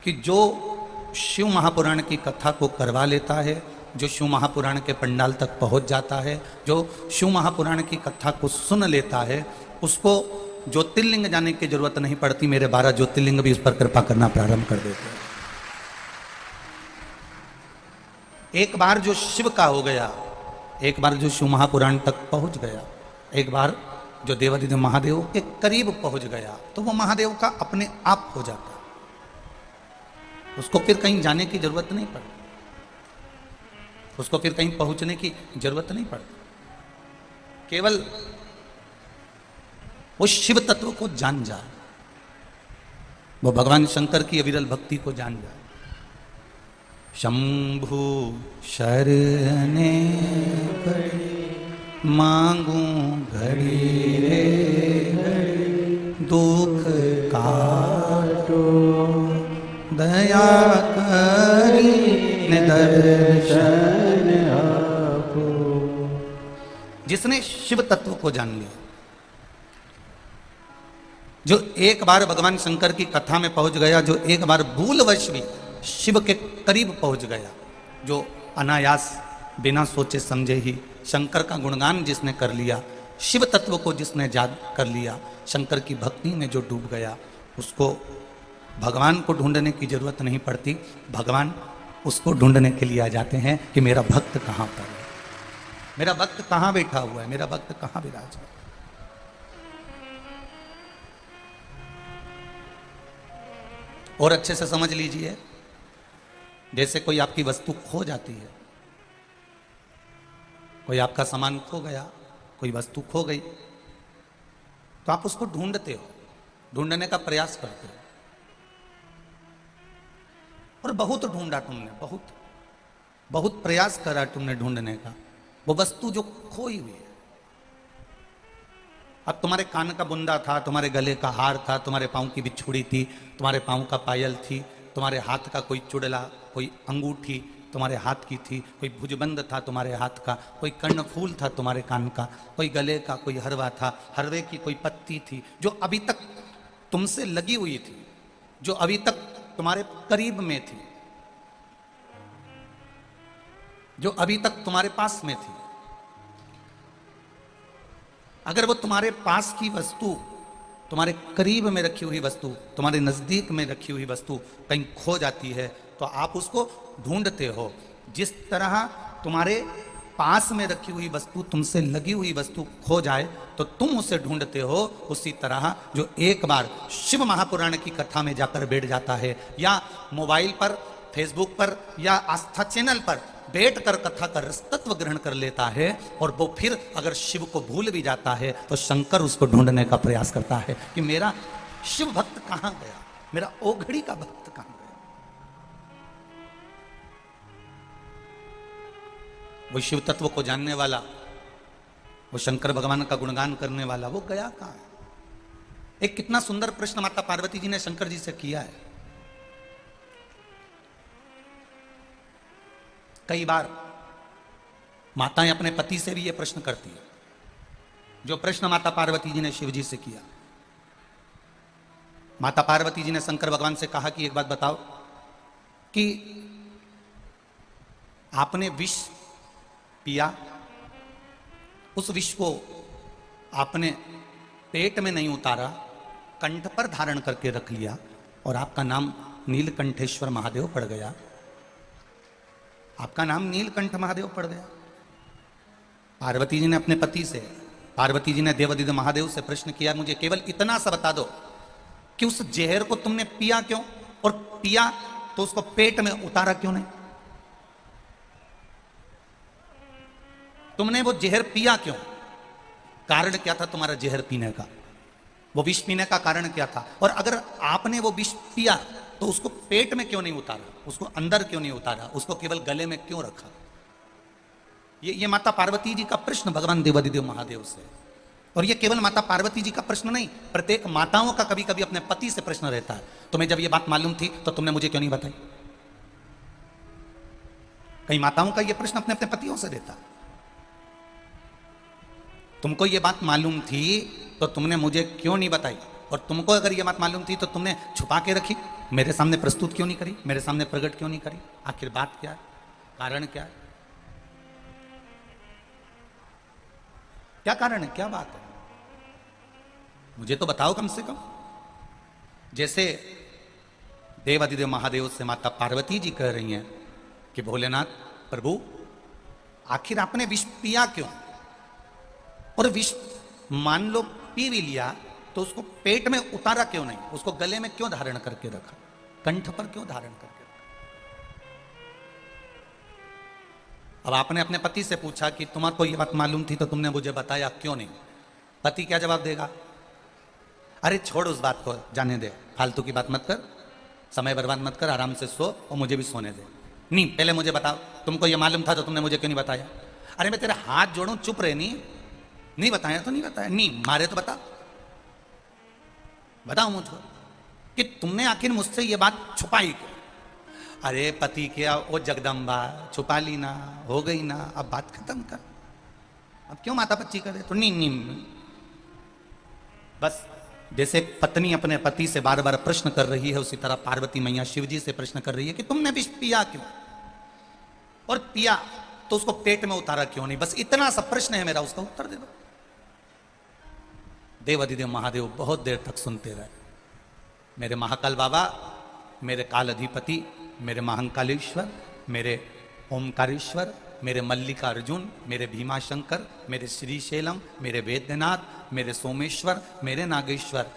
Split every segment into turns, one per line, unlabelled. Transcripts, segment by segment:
कि जो शिव महापुराण की कथा को करवा लेता है, जो शिव महापुराण के पंडाल तक पहुंच जाता है, जो शिव महापुराण की कथा को सुन लेता है, उसको ज्योतिर्लिंग जाने की जरूरत नहीं पड़ती। मेरे 12 ज्योतिर्लिंग भी उस पर कृपा करना प्रारंभ कर देते हैं। एक बार जो शिव का हो गया, एक बार जो शिव महापुराण तक पहुंच गया, एक बार जो देवादिदेव महादेव के करीब पहुंच गया, तो वो महादेव का अपने आप हो जाता है। उसको फिर कहीं जाने की जरूरत नहीं पड़ती, उसको फिर कहीं पहुंचने की जरूरत नहीं पड़ती। केवल वो शिव तत्व को जान जाए, वो भगवान शंकर की अविरल भक्ति को जान जाए। शंभु शरणे पड़े मांगू घड़ी रे घड़ी, दुख काटो दया करी दर्शन आपो। जिसने शिव तत्व को जान लिया, जो एक बार भगवान शंकर की कथा में पहुंच गया, जो एक बार भूलवश भी शिव के करीब पहुंच गया, जो अनायास बिना सोचे समझे ही शंकर का गुणगान जिसने कर लिया, शिव तत्व को जिसने याद कर लिया, शंकर की भक्ति में जो डूब गया, उसको भगवान को ढूंढने की जरूरत नहीं पड़ती। भगवान उसको ढूंढने के लिए आ जाते हैं कि मेरा भक्त कहां पर है, मेरा भक्त कहां बैठा हुआ है, मेरा भक्त कहां विराज है। और अच्छे से समझ लीजिए, जैसे कोई आपकी वस्तु खो जाती है, कोई आपका सामान खो गया, कोई वस्तु खो गई, तो आप उसको ढूंढते हो, ढूंढने का प्रयास करते हो, और बहुत ढूंढा तुमने, बहुत प्रयास करा तुमने ढूंढने का, वो वस्तु जो खोई हुई है। अब तुम्हारे कान का बुंदा था, तुम्हारे गले का हार था, तुम्हारे पांव की बिछुड़ी थी, तुम्हारे पांव का पायल थी, तुम्हारे हाथ का कोई चुड़ला, कोई अंगूठी तुम्हारे हाथ की थी, कोई भुजबंद था तुम्हारे हाथ का, कोई कर्णफूल था तुम्हारे कान का, कोई गले का कोई हरवा था, हरवे की कोई पत्ती थी, जो अभी तक तुमसे लगी हुई थी, जो अभी तक तुम्हारे करीब में थी, जो अभी तक तुम्हारे पास में थी। अगर वो तुम्हारे पास की वस्तु, तुम्हारे करीब में रखी हुई वस्तु, तुम्हारे नजदीक में रखी हुई वस्तु कहीं खो जाती है, तो आप उसको ढूंढते हो। जिस तरह तुम्हारे पास में रखी हुई वस्तु, तुमसे लगी हुई वस्तु खो जाए तो तुम उसे ढूंढते हो, उसी तरह जो एक बार शिव महापुराण की कथा में जाकर बैठ जाता है, या मोबाइल पर, फेसबुक पर, या आस्था चैनल पर बैठ कर कथा का रसतत्व ग्रहण कर लेता है, और वो फिर अगर शिव को भूल भी जाता है तो शंकर उसको ढूंढने का प्रयास करता है कि मेरा शिव भक्त कहां गया, मेरा ओघड़ी का भक्त कहां गया। वो शिव तत्व को जानने वाला, वो शंकर भगवान का गुणगान करने वाला, वो गया कहां है। एक कितना सुंदर प्रश्न माता पार्वती जी ने शंकर जी से किया है। कई बार माताएं अपने पति से भी यह प्रश्न करती है, जो प्रश्न माता पार्वती जी ने शिव जी से किया। माता पार्वती जी ने शंकर भगवान से कहा कि एक बात बताओ कि आपने विष पिया, उस विष को आपने पेट में नहीं उतारा, कंठ पर धारण करके रख लिया, और आपका नाम नीलकंठेश्वर महादेव पड़ गया, आपका नाम नीलकंठ महादेव पड़ गया। पार्वती जी ने अपने पति से, पार्वती जी ने देवादिदेव महादेव से प्रश्न किया, मुझे केवल इतना सा बता दो कि उस जहर को तुमने पिया क्यों, और पिया तो उसको पेट में उतारा क्यों नहीं, तुमने वो जहर पिया क्यों, कारण क्या था तुम्हारा जहर पीने का, वो विष पीने का कारण क्या था, और अगर आपने वो विष पिया तो उसको पेट में क्यों नहीं उतारा, उसको अंदर क्यों नहीं उतारा, उसको केवल गले में क्यों रखा। ये माता पार्वती जी का प्रश्न भगवान देवादिदेव महादेव से। और ये केवल माता पार्वती जी का प्रश्न नहीं, प्रत्येक माताओं का कभी कभी अपने पति से प्रश्न रहता है, तुम्हें जब ये बात मालूम थी तो तुमने मुझे क्यों नहीं बताई। कई माताओं का ये प्रश्न अपने अपने पतियों से रहता है, तुमको ये बात मालूम थी तो तुमने मुझे क्यों नहीं बताई, और तुमको अगर ये बात मालूम थी तो तुमने छुपा के रखी। मेरे सामने प्रस्तुत क्यों नहीं करी, मेरे सामने प्रकट क्यों नहीं करी? आखिर बात क्या है, कारण क्या है, क्या कारण है, क्या बात है? मुझे तो बताओ कम से कम। जैसे देवाधिदेव महादेव से माता पार्वती जी कह रही हैं कि भोलेनाथ प्रभु आखिर आपने विष पिया क्यों? और विष मान लो पी भी लिया तो उसको पेट में उतारा क्यों नहीं? उसको गले में क्यों धारण करके रखा, कंठ पर क्यों धारण करके रखा? अब आपने अपने पति से पूछा कि तुम्हारे को ये बात मालूम थी तो तुमने मुझे बताया क्यों नहीं? पति क्या जवाब देगा? अरे छोड़ उस बात को, जाने दे, फालतू की बात मत कर, समय बर्बाद मत कर, आराम से सो और मुझे भी सोने दे। नहीं, पहले मुझे बताओ, तुमको ये मालूम था तो तुमने मुझे क्यों नहीं बताया? अरे मैं तेरे हाथ जोड़ूं, चुप रहे। नहीं बताया तो नहीं बताया, नहीं मारे तो बताओ मुझको कि तुमने आखिर मुझसे ये बात छुपाई क्यों? अरे पति क्या, वो जगदम्बा, छुपा ली ना, हो गई ना, अब बात खत्म कर, अब क्यों माता पच्ची करे? तो नहीं, बस जैसे पत्नी अपने पति से बार बार प्रश्न कर रही है, उसी तरह पार्वती मैया शिव जी से प्रश्न कर रही है कि तुमने विष पिया क्यों, और पिया तो उसको पेट में उतारा क्यों नहीं? बस इतना सा प्रश्न है मेरा, उसका उत्तर दे दो। देवाधिदेव महादेव बहुत देर तक सुनते रहे। मेरे महाकाल बाबा, मेरे काल अधिपति, मेरे महाकालेश्वर, मेरे ओमकारेश्वर, मेरे मल्लिकार्जुन, मेरे भीमाशंकर, मेरे श्रीशैलम, मेरे वैद्यनाथ, मेरे सोमेश्वर, मेरे नागेश्वर,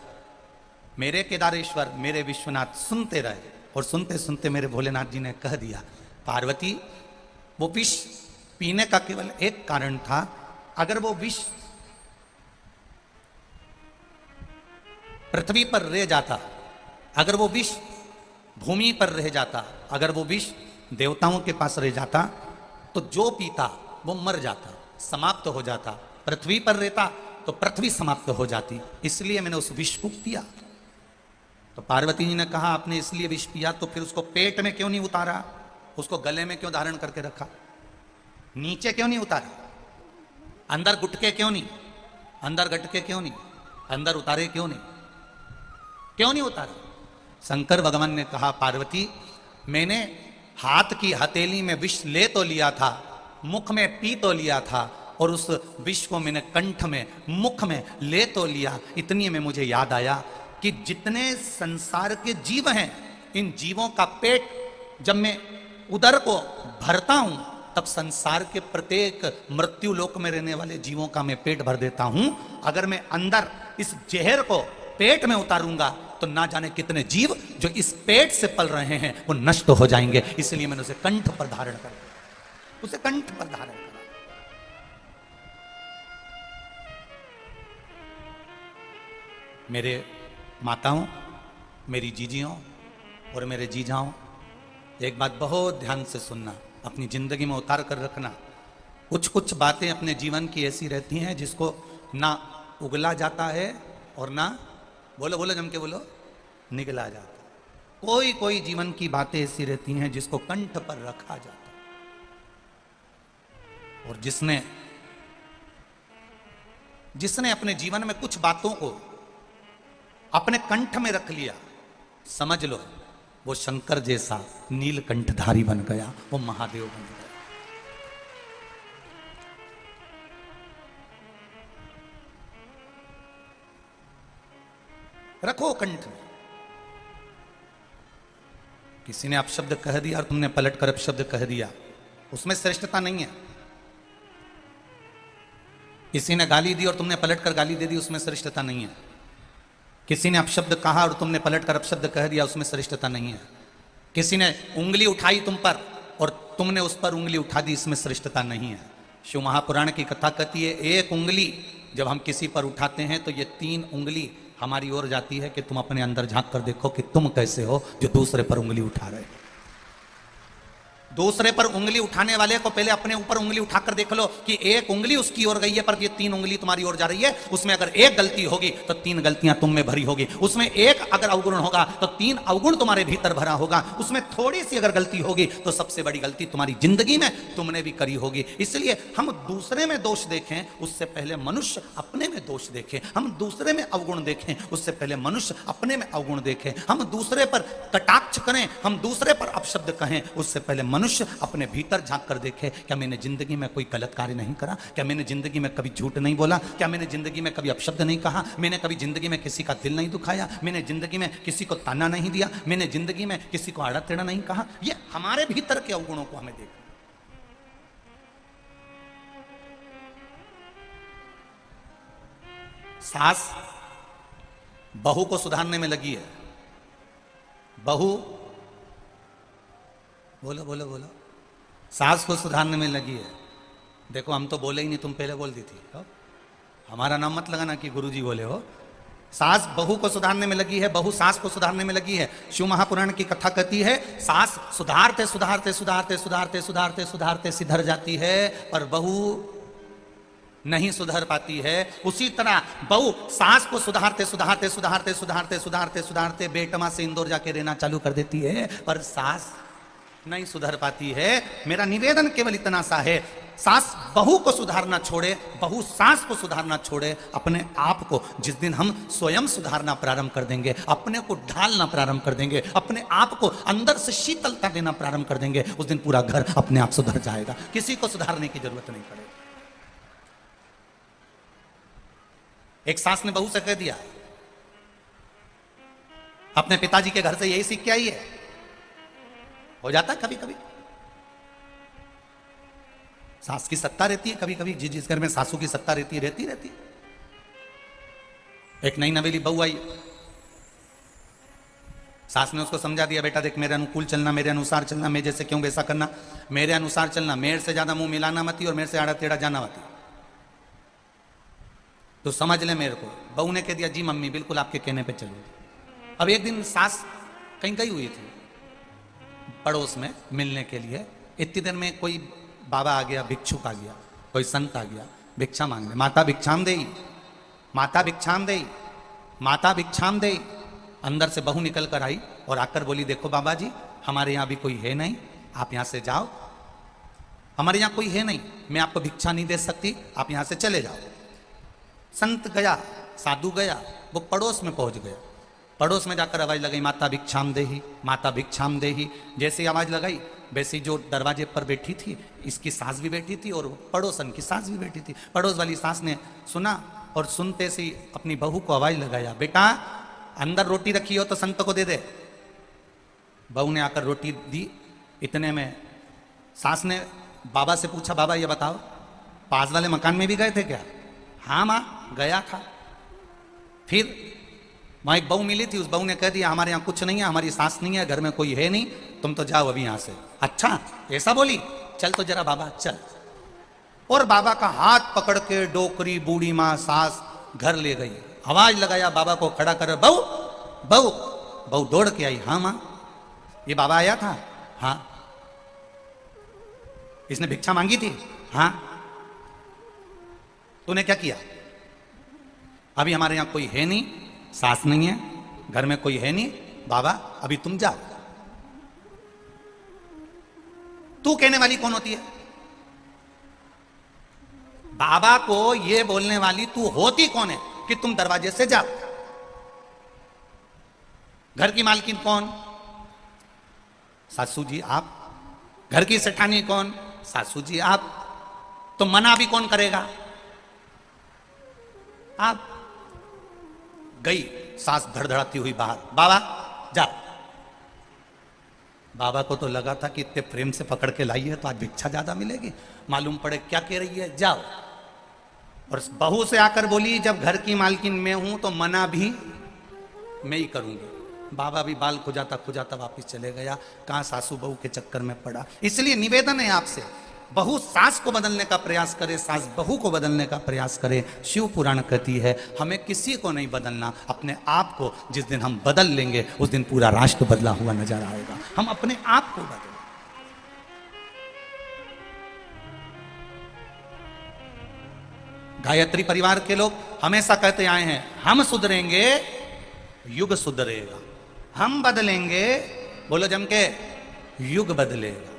मेरे केदारेश्वर, मेरे विश्वनाथ सुनते रहे। और सुनते सुनते मेरे भोलेनाथ जी ने कह दिया, पार्वती वो विष पीने का केवल एक कारण था, अगर वो विष पृथ्वी पर रह जाता, अगर वो विष भूमि पर रह जाता, अगर वो विष देवताओं के पास रह जाता तो जो पीता वो मर जाता, समाप्त हो जाता। पृथ्वी पर रहता तो पृथ्वी समाप्त हो जाती, इसलिए मैंने उस विष को पिया। तो पार्वती जी ने कहा, आपने इसलिए विष पिया तो फिर उसको पेट में क्यों नहीं उतारा, उसको गले में क्यों धारण करके रखा, नीचे क्यों नहीं उतारा, अंदर गुटके क्यों नहीं, अंदर गटके क्यों नहीं, अंदर उतारे क्यों नहीं उतारे? शंकर भगवान ने कहा, पार्वती मैंने हाथ की हथेली में विष ले तो लिया था, मुख में पी तो लिया था, और उस विष को मैंने कंठ में, मुख में ले तो लिया। इतनी में मुझे याद आया कि जितने संसार के जीव हैं, इन जीवों का पेट जब मैं उदर को भरता हूं तब संसार के प्रत्येक मृत्यु लोक में रहने वाले जीवों का मैं पेट भर देता हूं। अगर मैं अंदर इस जहर को पेट में उतारूंगा तो ना जाने कितने जीव जो इस पेट से पल रहे हैं वो नष्ट हो जाएंगे। इसलिए मैंने उसे कंठ पर धारण कर, उसे कंठ पर धारण करा। मेरे माताओं, मेरी जीजियों और मेरे जीजाओं, एक बात बहुत ध्यान से सुनना, अपनी जिंदगी में उतार कर रखना। कुछ बातें अपने जीवन की ऐसी रहती हैं जिसको ना उगला जाता है और ना, बोलो जम के बोलो, निगला जाता। कोई जीवन की बातें ऐसी रहती हैं जिसको कंठ पर रखा जाता, और जिसने अपने जीवन में कुछ बातों को अपने कंठ में रख लिया, समझ लो वो शंकर जैसा नीलकंठधारी बन गया, वो महादेव बन गया। रखो कंठ में। किसी ने अपशब्द कह दिया और तुमने पलट कर अपशब्द कह दिया, उसमें श्रेष्ठता नहीं है। किसी ने गाली दी और तुमने पलट कर गाली दे दी, उसमें श्रेष्ठता नहीं है। किसी ने अपशब्द कहा और तुमने पलट कर अपशब्द कह दिया, उसमें श्रेष्ठता नहीं है। किसी ने उंगली उठाई तुम पर और तुमने उस पर उंगली उठा दी, इसमें श्रेष्ठता नहीं है। शिव महापुराण की कथा कहती है, एक उंगली जब हम किसी पर उठाते हैं तो ये 3 उंगली हमारी ओर जाती है कि तुम अपने अंदर झांक कर देखो कि तुम कैसे हो जो दूसरे पर उंगली उठा रहे। दूसरे पर उंगली उठाने वाले को पहले अपने ऊपर उंगली उठाकर देख लो कि एक उंगली उसकी ओर गई है पर ये 3 उंगली तुम्हारी ओर जा रही है। उसमें अगर एक गलती होगी तो 3 गलतियां तुम में भरी होगी। उसमें एक अगर अवगुण होगा तो 3 अवगुण तुम्हारे भीतर भरा होगा। उसमें थोड़ी सी अगर गलती होगी तो सबसे बड़ी गलती तुम्हारी जिंदगी में तुमने भी करी होगी। इसलिए हम दूसरे में दोष देखें उससे पहले मनुष्य अपने में दोष देखें। हम दूसरे में अवगुण देखें उससे पहले मनुष्य अपने में अवगुण देखें। हम दूसरे पर कटाक्ष करें, हम दूसरे पर अपशब्द कहें उससे पहले मनुष्य अपने भीतर झांक कर देखे, क्या मैंने जिंदगी में कोई गलत कार्य नहीं करा? क्या मैंने जिंदगी में कभी झूठ नहीं बोला? क्या मैंने जिंदगी में कभी अपशब्द नहीं कहा? मैंने कभी जिंदगी में किसी का दिल नहीं दुखाया? मैंने जिंदगी में किसी को ताना नहीं दिया? मैंने जिंदगी में किसी को आड़ा टेढ़ा नहीं कहा? ये हमारे भीतर के अवगुणों को हमें देखना। सास बहू को सुधारने में लगी है। बहू बोलो बोलो बोलो, सास को सुधारने में लगी है। देखो हम तो बोले ही नहीं, तुम पहले बोल दी थी। हमारा नाम मत लगाना कि गुरुजी बोले हो। सास बहू को सुधारने में लगी है, बहू सास को सुधारने में लगी है। शिव महापुराण की कथा कहती है सास सुधारते सुधारते सुधारते सुधारते सुधारते सुधारते सिधर जाती है पर बहू नहीं सुधर पाती है। उसी तरह बहू सास को सुधारते सुधारते सुधारते सुधारते सुधारते सुधारते बेटमा से इंदौर जाके रहना चालू कर देती है पर सास नहीं सुधर पाती है। मेरा निवेदन केवल इतना सा है, सास बहू को सुधारना छोड़े, बहू सास को सुधारना छोड़े। अपने आप को जिस दिन हम स्वयं सुधारना प्रारंभ कर देंगे, अपने को ढालना प्रारंभ कर देंगे, अपने आप को अंदर से शीतलता देना प्रारंभ कर देंगे, उस दिन पूरा घर अपने आप सुधर जाएगा। किसी को सुधारने की जरूरत नहीं पड़ेगी। एक सास ने बहू से कह दिया, अपने पिताजी के घर से यही सीख के आई है। हो जाता कभी कभी, सास की सत्ता रहती है कभी कभी, जिस घर में सासू की सत्ता रहती है रहती। एक नई नवेली बहू आई, सास ने उसको समझा दिया, बेटा देख मेरे अनुकूल चलना, मेरे अनुसार चलना, मैं जैसे क्यों वैसा करना, मेरे अनुसार चलना, मेरे से ज्यादा मुंह मिलाना मती और मेरे से आड़ा टेढ़ा जाना मती, तो समझ ले मेरे को। बहू ने कह दिया जी मम्मी बिल्कुल आपके कहने पे चलूंगी। अब एक दिन सास कहीं गई हुई थी पड़ोस में मिलने के लिए। इतनी देर में कोई बाबा आ गया, भिक्षुक आ गया, कोई संत आ गया भिक्षा मांगने। माता भिक्षाम देई, माता भिक्षाम देई, माता भिक्षाम देई। अंदर से बहू निकल कर आई और आकर बोली देखो बाबा जी हमारे यहाँ भी कोई है नहीं, आप यहाँ से जाओ, हमारे यहाँ कोई है नहीं, मैं आपको भिक्षा नहीं दे सकती, आप यहाँ से चले जाओ। संत गया, साधु गया, वो पड़ोस में पहुंच गया। पड़ोस में जाकर आवाज लगाई माता भिक्षाम देही, माता भिक्षाम देही। जैसे आवाज लगाई वैसे जो दरवाजे पर बैठी थी इसकी सास भी बैठी थी और पड़ोसन की सास भी बैठी थी। पड़ोस वाली सास ने सुना और सुनते से अपनी बहू को आवाज लगाया, बेटा अंदर रोटी रखी हो तो संत को दे दे। बहू ने आकर रोटी दी। इतने में सास ने बाबा से पूछा, बाबा ये बताओ पास वाले मकान में भी गए थे क्या? हाँ माँ गया था। फिर वहां एक बहू मिली थी, उस बहू ने कह दिया हमारे यहाँ कुछ नहीं है, हमारी सास नहीं है, घर में कोई है नहीं, तुम तो जाओ अभी यहाँ से। अच्छा ऐसा बोली, चल तो जरा बाबा चल। और बाबा का हाथ पकड़ के डोकरी बूढ़ी माँ सास घर ले गई। आवाज लगाया बाबा को खड़ा कर, बहू बहू। बहू दौड़ के आई, हाँ माँ ये बाबा आया था? हाँ। इसने भिक्षा मांगी थी? हाँ। तूने क्या किया? अभी हमारे यहाँ कोई है नहीं, सास नहीं है, घर में कोई है नहीं, बाबा अभी तुम जाओ। तू कहने वाली कौन होती है? बाबा को ये बोलने वाली तू होती कौन है कि तुम दरवाजे से जाओ? घर की मालकिन कौन? सासू जी आप। घर की सेठानी कौन? सासू जी आप। तो मना भी कौन करेगा? आप। गई सास धड़धड़ाती हुई बाहर, बाबा जाओ। बाबा को तो लगा था कि इतने प्रेम से पकड़ के लाई है तो आज भिक्षा ज्यादा मिलेगी, मालूम पड़े क्या कह रही है, जाओ। और बहू से आकर बोली जब घर की मालकिन मैं हूं तो मना भी मैं ही करूंगी। बाबा भी बाल खुजाता वापिस चले गया, कहां सासू बहू के चक्कर में पड़ा। इसलिए निवेदन है आपसे, बहू सास को बदलने का प्रयास करे, सास बहू को बदलने का प्रयास करे। शिव पुराण कहती है हमें किसी को नहीं बदलना, अपने आप को जिस दिन हम बदल लेंगे उस दिन पूरा राष्ट्र बदला हुआ नजर आएगा। हम अपने आप को बदलें। गायत्री परिवार के लोग हमेशा कहते आए हैं, हम सुधरेंगे युग सुधरेगा, हम बदलेंगे, बोलो जम के, युग बदलेगा।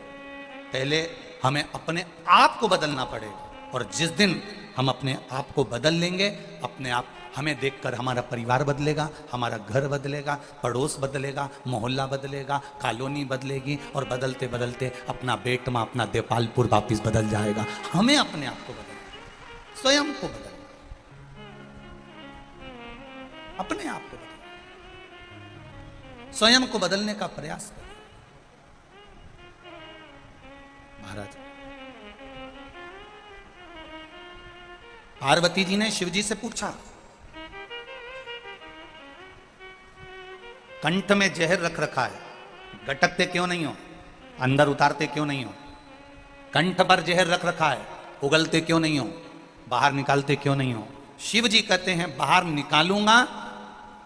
पहले हमें अपने आप को बदलना पड़ेगा, और जिस दिन हम अपने आप को बदल लेंगे, अपने आप हमें देखकर हमारा परिवार बदलेगा, हमारा घर बदलेगा, पड़ोस बदलेगा, मोहल्ला बदलेगा, कॉलोनी बदलेगी, और बदलते बदलते अपना बेटमा, अपना देपालपुर वापिस बदल जाएगा। हमें अपने आप को बदलना, स्वयं को बदलना, अपने आप को बदलना, स्वयं को बदलने का प्रयास करें। महाराज पार्वती जी ने शिव जी से पूछा, कंठ में जहर रख रखा है, गटकते क्यों नहीं हो, अंदर उतारते क्यों नहीं हो? कंठ पर जहर रख रखा है, उगलते क्यों नहीं हो, बाहर निकालते क्यों नहीं हो? शिव जी कहते हैं, बाहर निकालूंगा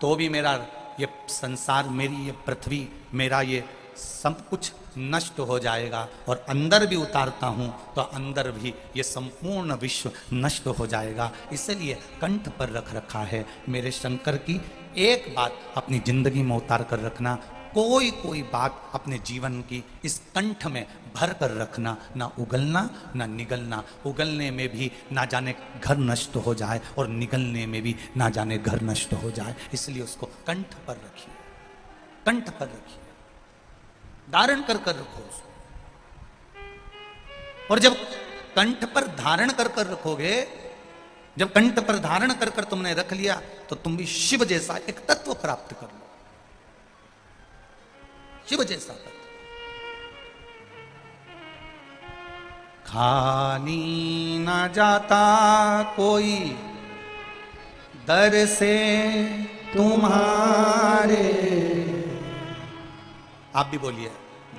तो भी मेरा ये संसार, मेरी ये पृथ्वी, मेरा ये सब कुछ नष्ट हो जाएगा, और अंदर भी उतारता हूं तो अंदर भी ये संपूर्ण विश्व नष्ट हो जाएगा। इसलिए कंठ पर रख रखा है। मेरे शंकर की एक बात अपनी जिंदगी में उतार कर रखना, कोई बात अपने जीवन की इस कंठ में भर कर रखना, ना उगलना ना निगलना। उगलने में भी ना जाने घर नष्ट हो जाए, और निगलने में भी ना जाने घर नष्ट हो जाए। इसलिए उसको कंठ पर रखिए, कंठ पर रखिए, धारण कर कर रखो उसको। और जब कंठ पर धारण कर कर रखोगे, जब कंठ पर धारण कर कर तुमने रख लिया, तो तुम भी शिव जैसा एक तत्व प्राप्त कर लो, शिव जैसा तत्व। खाली न जाता कोई दर से तुम्हारे, आप भी बोलिए,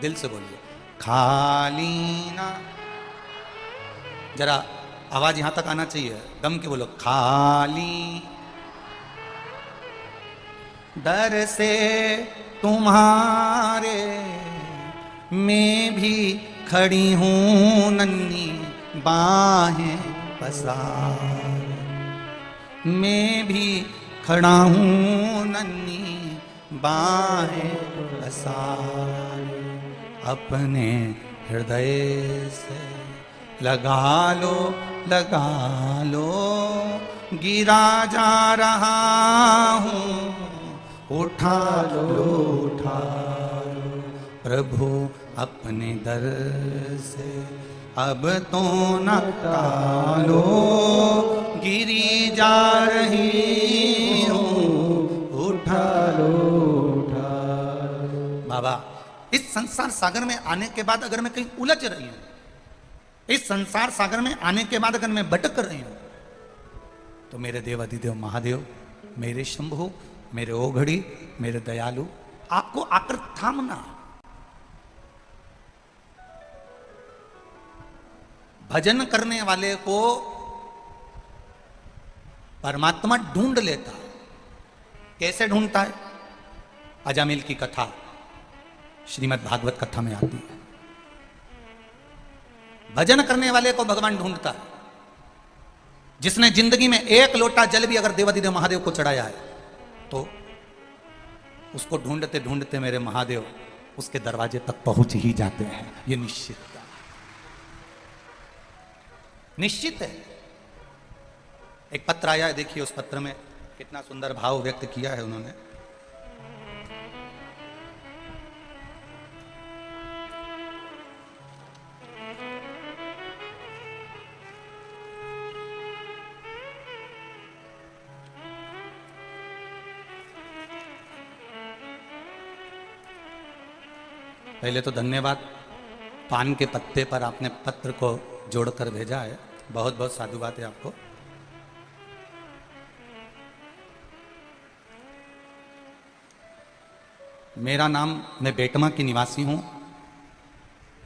दिल से बोलिए, खाली ना, जरा आवाज यहां तक आना चाहिए, दम के बोलो, खाली दर से तुम्हारे मैं भी खड़ी हूं नन्ही बाहें पसार, मैं भी खड़ा हूं नन्ही बाहें पसार, अपने हृदय से लगा लो, लगा लो, गिरा जा रहा हूं, उठा लो, उठा लो, प्रभु अपने दर से अब तो न टालो, गिरी जा रही हूं, उठा लो, उठा लो। बाबा, इस संसार सागर में आने के बाद अगर मैं कहीं उलझ रही हूं, इस संसार सागर में आने के बाद अगर मैं भटक रही हूं, तो मेरे देवाधिदेव महादेव, मेरे शंभु, मेरे ओघड़ी, मेरे दयालु, आपको आकर थामना। भजन करने वाले को परमात्मा ढूंढ लेता है। कैसे ढूंढता है? अजामिल की कथा श्रीमद् भागवत कथा में आती है। भजन करने वाले को भगवान ढूंढता है। जिसने जिंदगी में एक लोटा जल भी अगर देवाधिदेव महादेव को चढ़ाया है, तो उसको ढूंढते ढूंढते मेरे महादेव उसके दरवाजे तक पहुंच ही जाते हैं। ये निश्चित है, निश्चित है। एक पत्र आया है, देखिए उस पत्र में कितना सुंदर भाव व्यक्त किया है उन्होंने। पहले तो धन्यवाद, पान के पत्ते पर आपने पत्र को जोड़कर भेजा है, बहुत बहुत साधुवाद है आपको। मेरा नाम, मैं बेटमा की निवासी हूँ,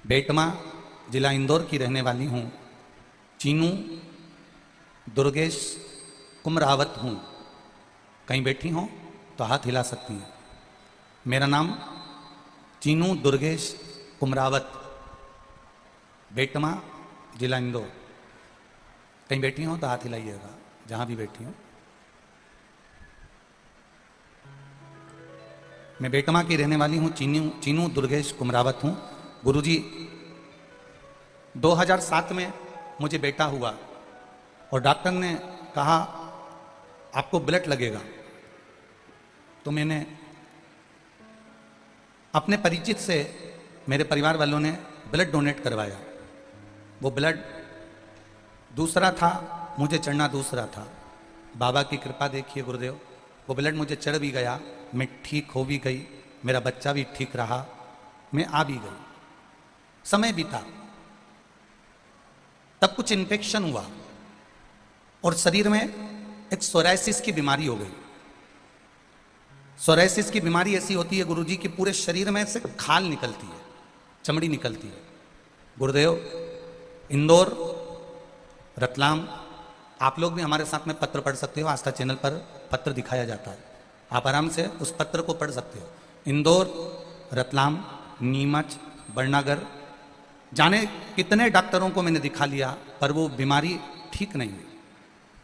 बेटमा जिला इंदौर की रहने वाली हूँ। चीनू दुर्गेश कुमरावत हूँ। कहीं बैठी हो तो हाथ हिला सकती हैं। मेरा नाम चीनू दुर्गेश कुमरावत, बेटमा जिला इंदौर। कहीं बैठी हो तो हाथ हिलाइएगा, जहां भी बैठी हो। मैं बेटमा की रहने वाली हूं, चीनू दुर्गेश कुमरावत हूं। गुरुजी 2007 में मुझे बेटा हुआ और डॉक्टर ने कहा आपको ब्लड लगेगा, तो मैंने अपने परिचित से, मेरे परिवार वालों ने ब्लड डोनेट करवाया। वो ब्लड दूसरा था, मुझे चढ़ना दूसरा था। बाबा की कृपा देखिए गुरुदेव, वो ब्लड मुझे चढ़ भी गया, मैं ठीक हो भी गई, मेरा बच्चा भी ठीक रहा, मैं आ भी गई। समय बीता, तब कुछ इन्फेक्शन हुआ और शरीर में एक सोराइसिस की बीमारी हो गई। सोराइसिस की बीमारी ऐसी होती है गुरुजी कि पूरे शरीर में से खाल निकलती है, चमड़ी निकलती है। गुरुदेव, इंदौर, रतलाम, आप लोग भी हमारे साथ में पत्र पढ़ सकते हो, आस्था चैनल पर पत्र दिखाया जाता है, आप आराम से उस पत्र को पढ़ सकते हो। इंदौर, रतलाम, नीमच, बड़नागर, जाने कितने डॉक्टरों को मैंने दिखा लिया, पर वो बीमारी ठीक नहीं हुई।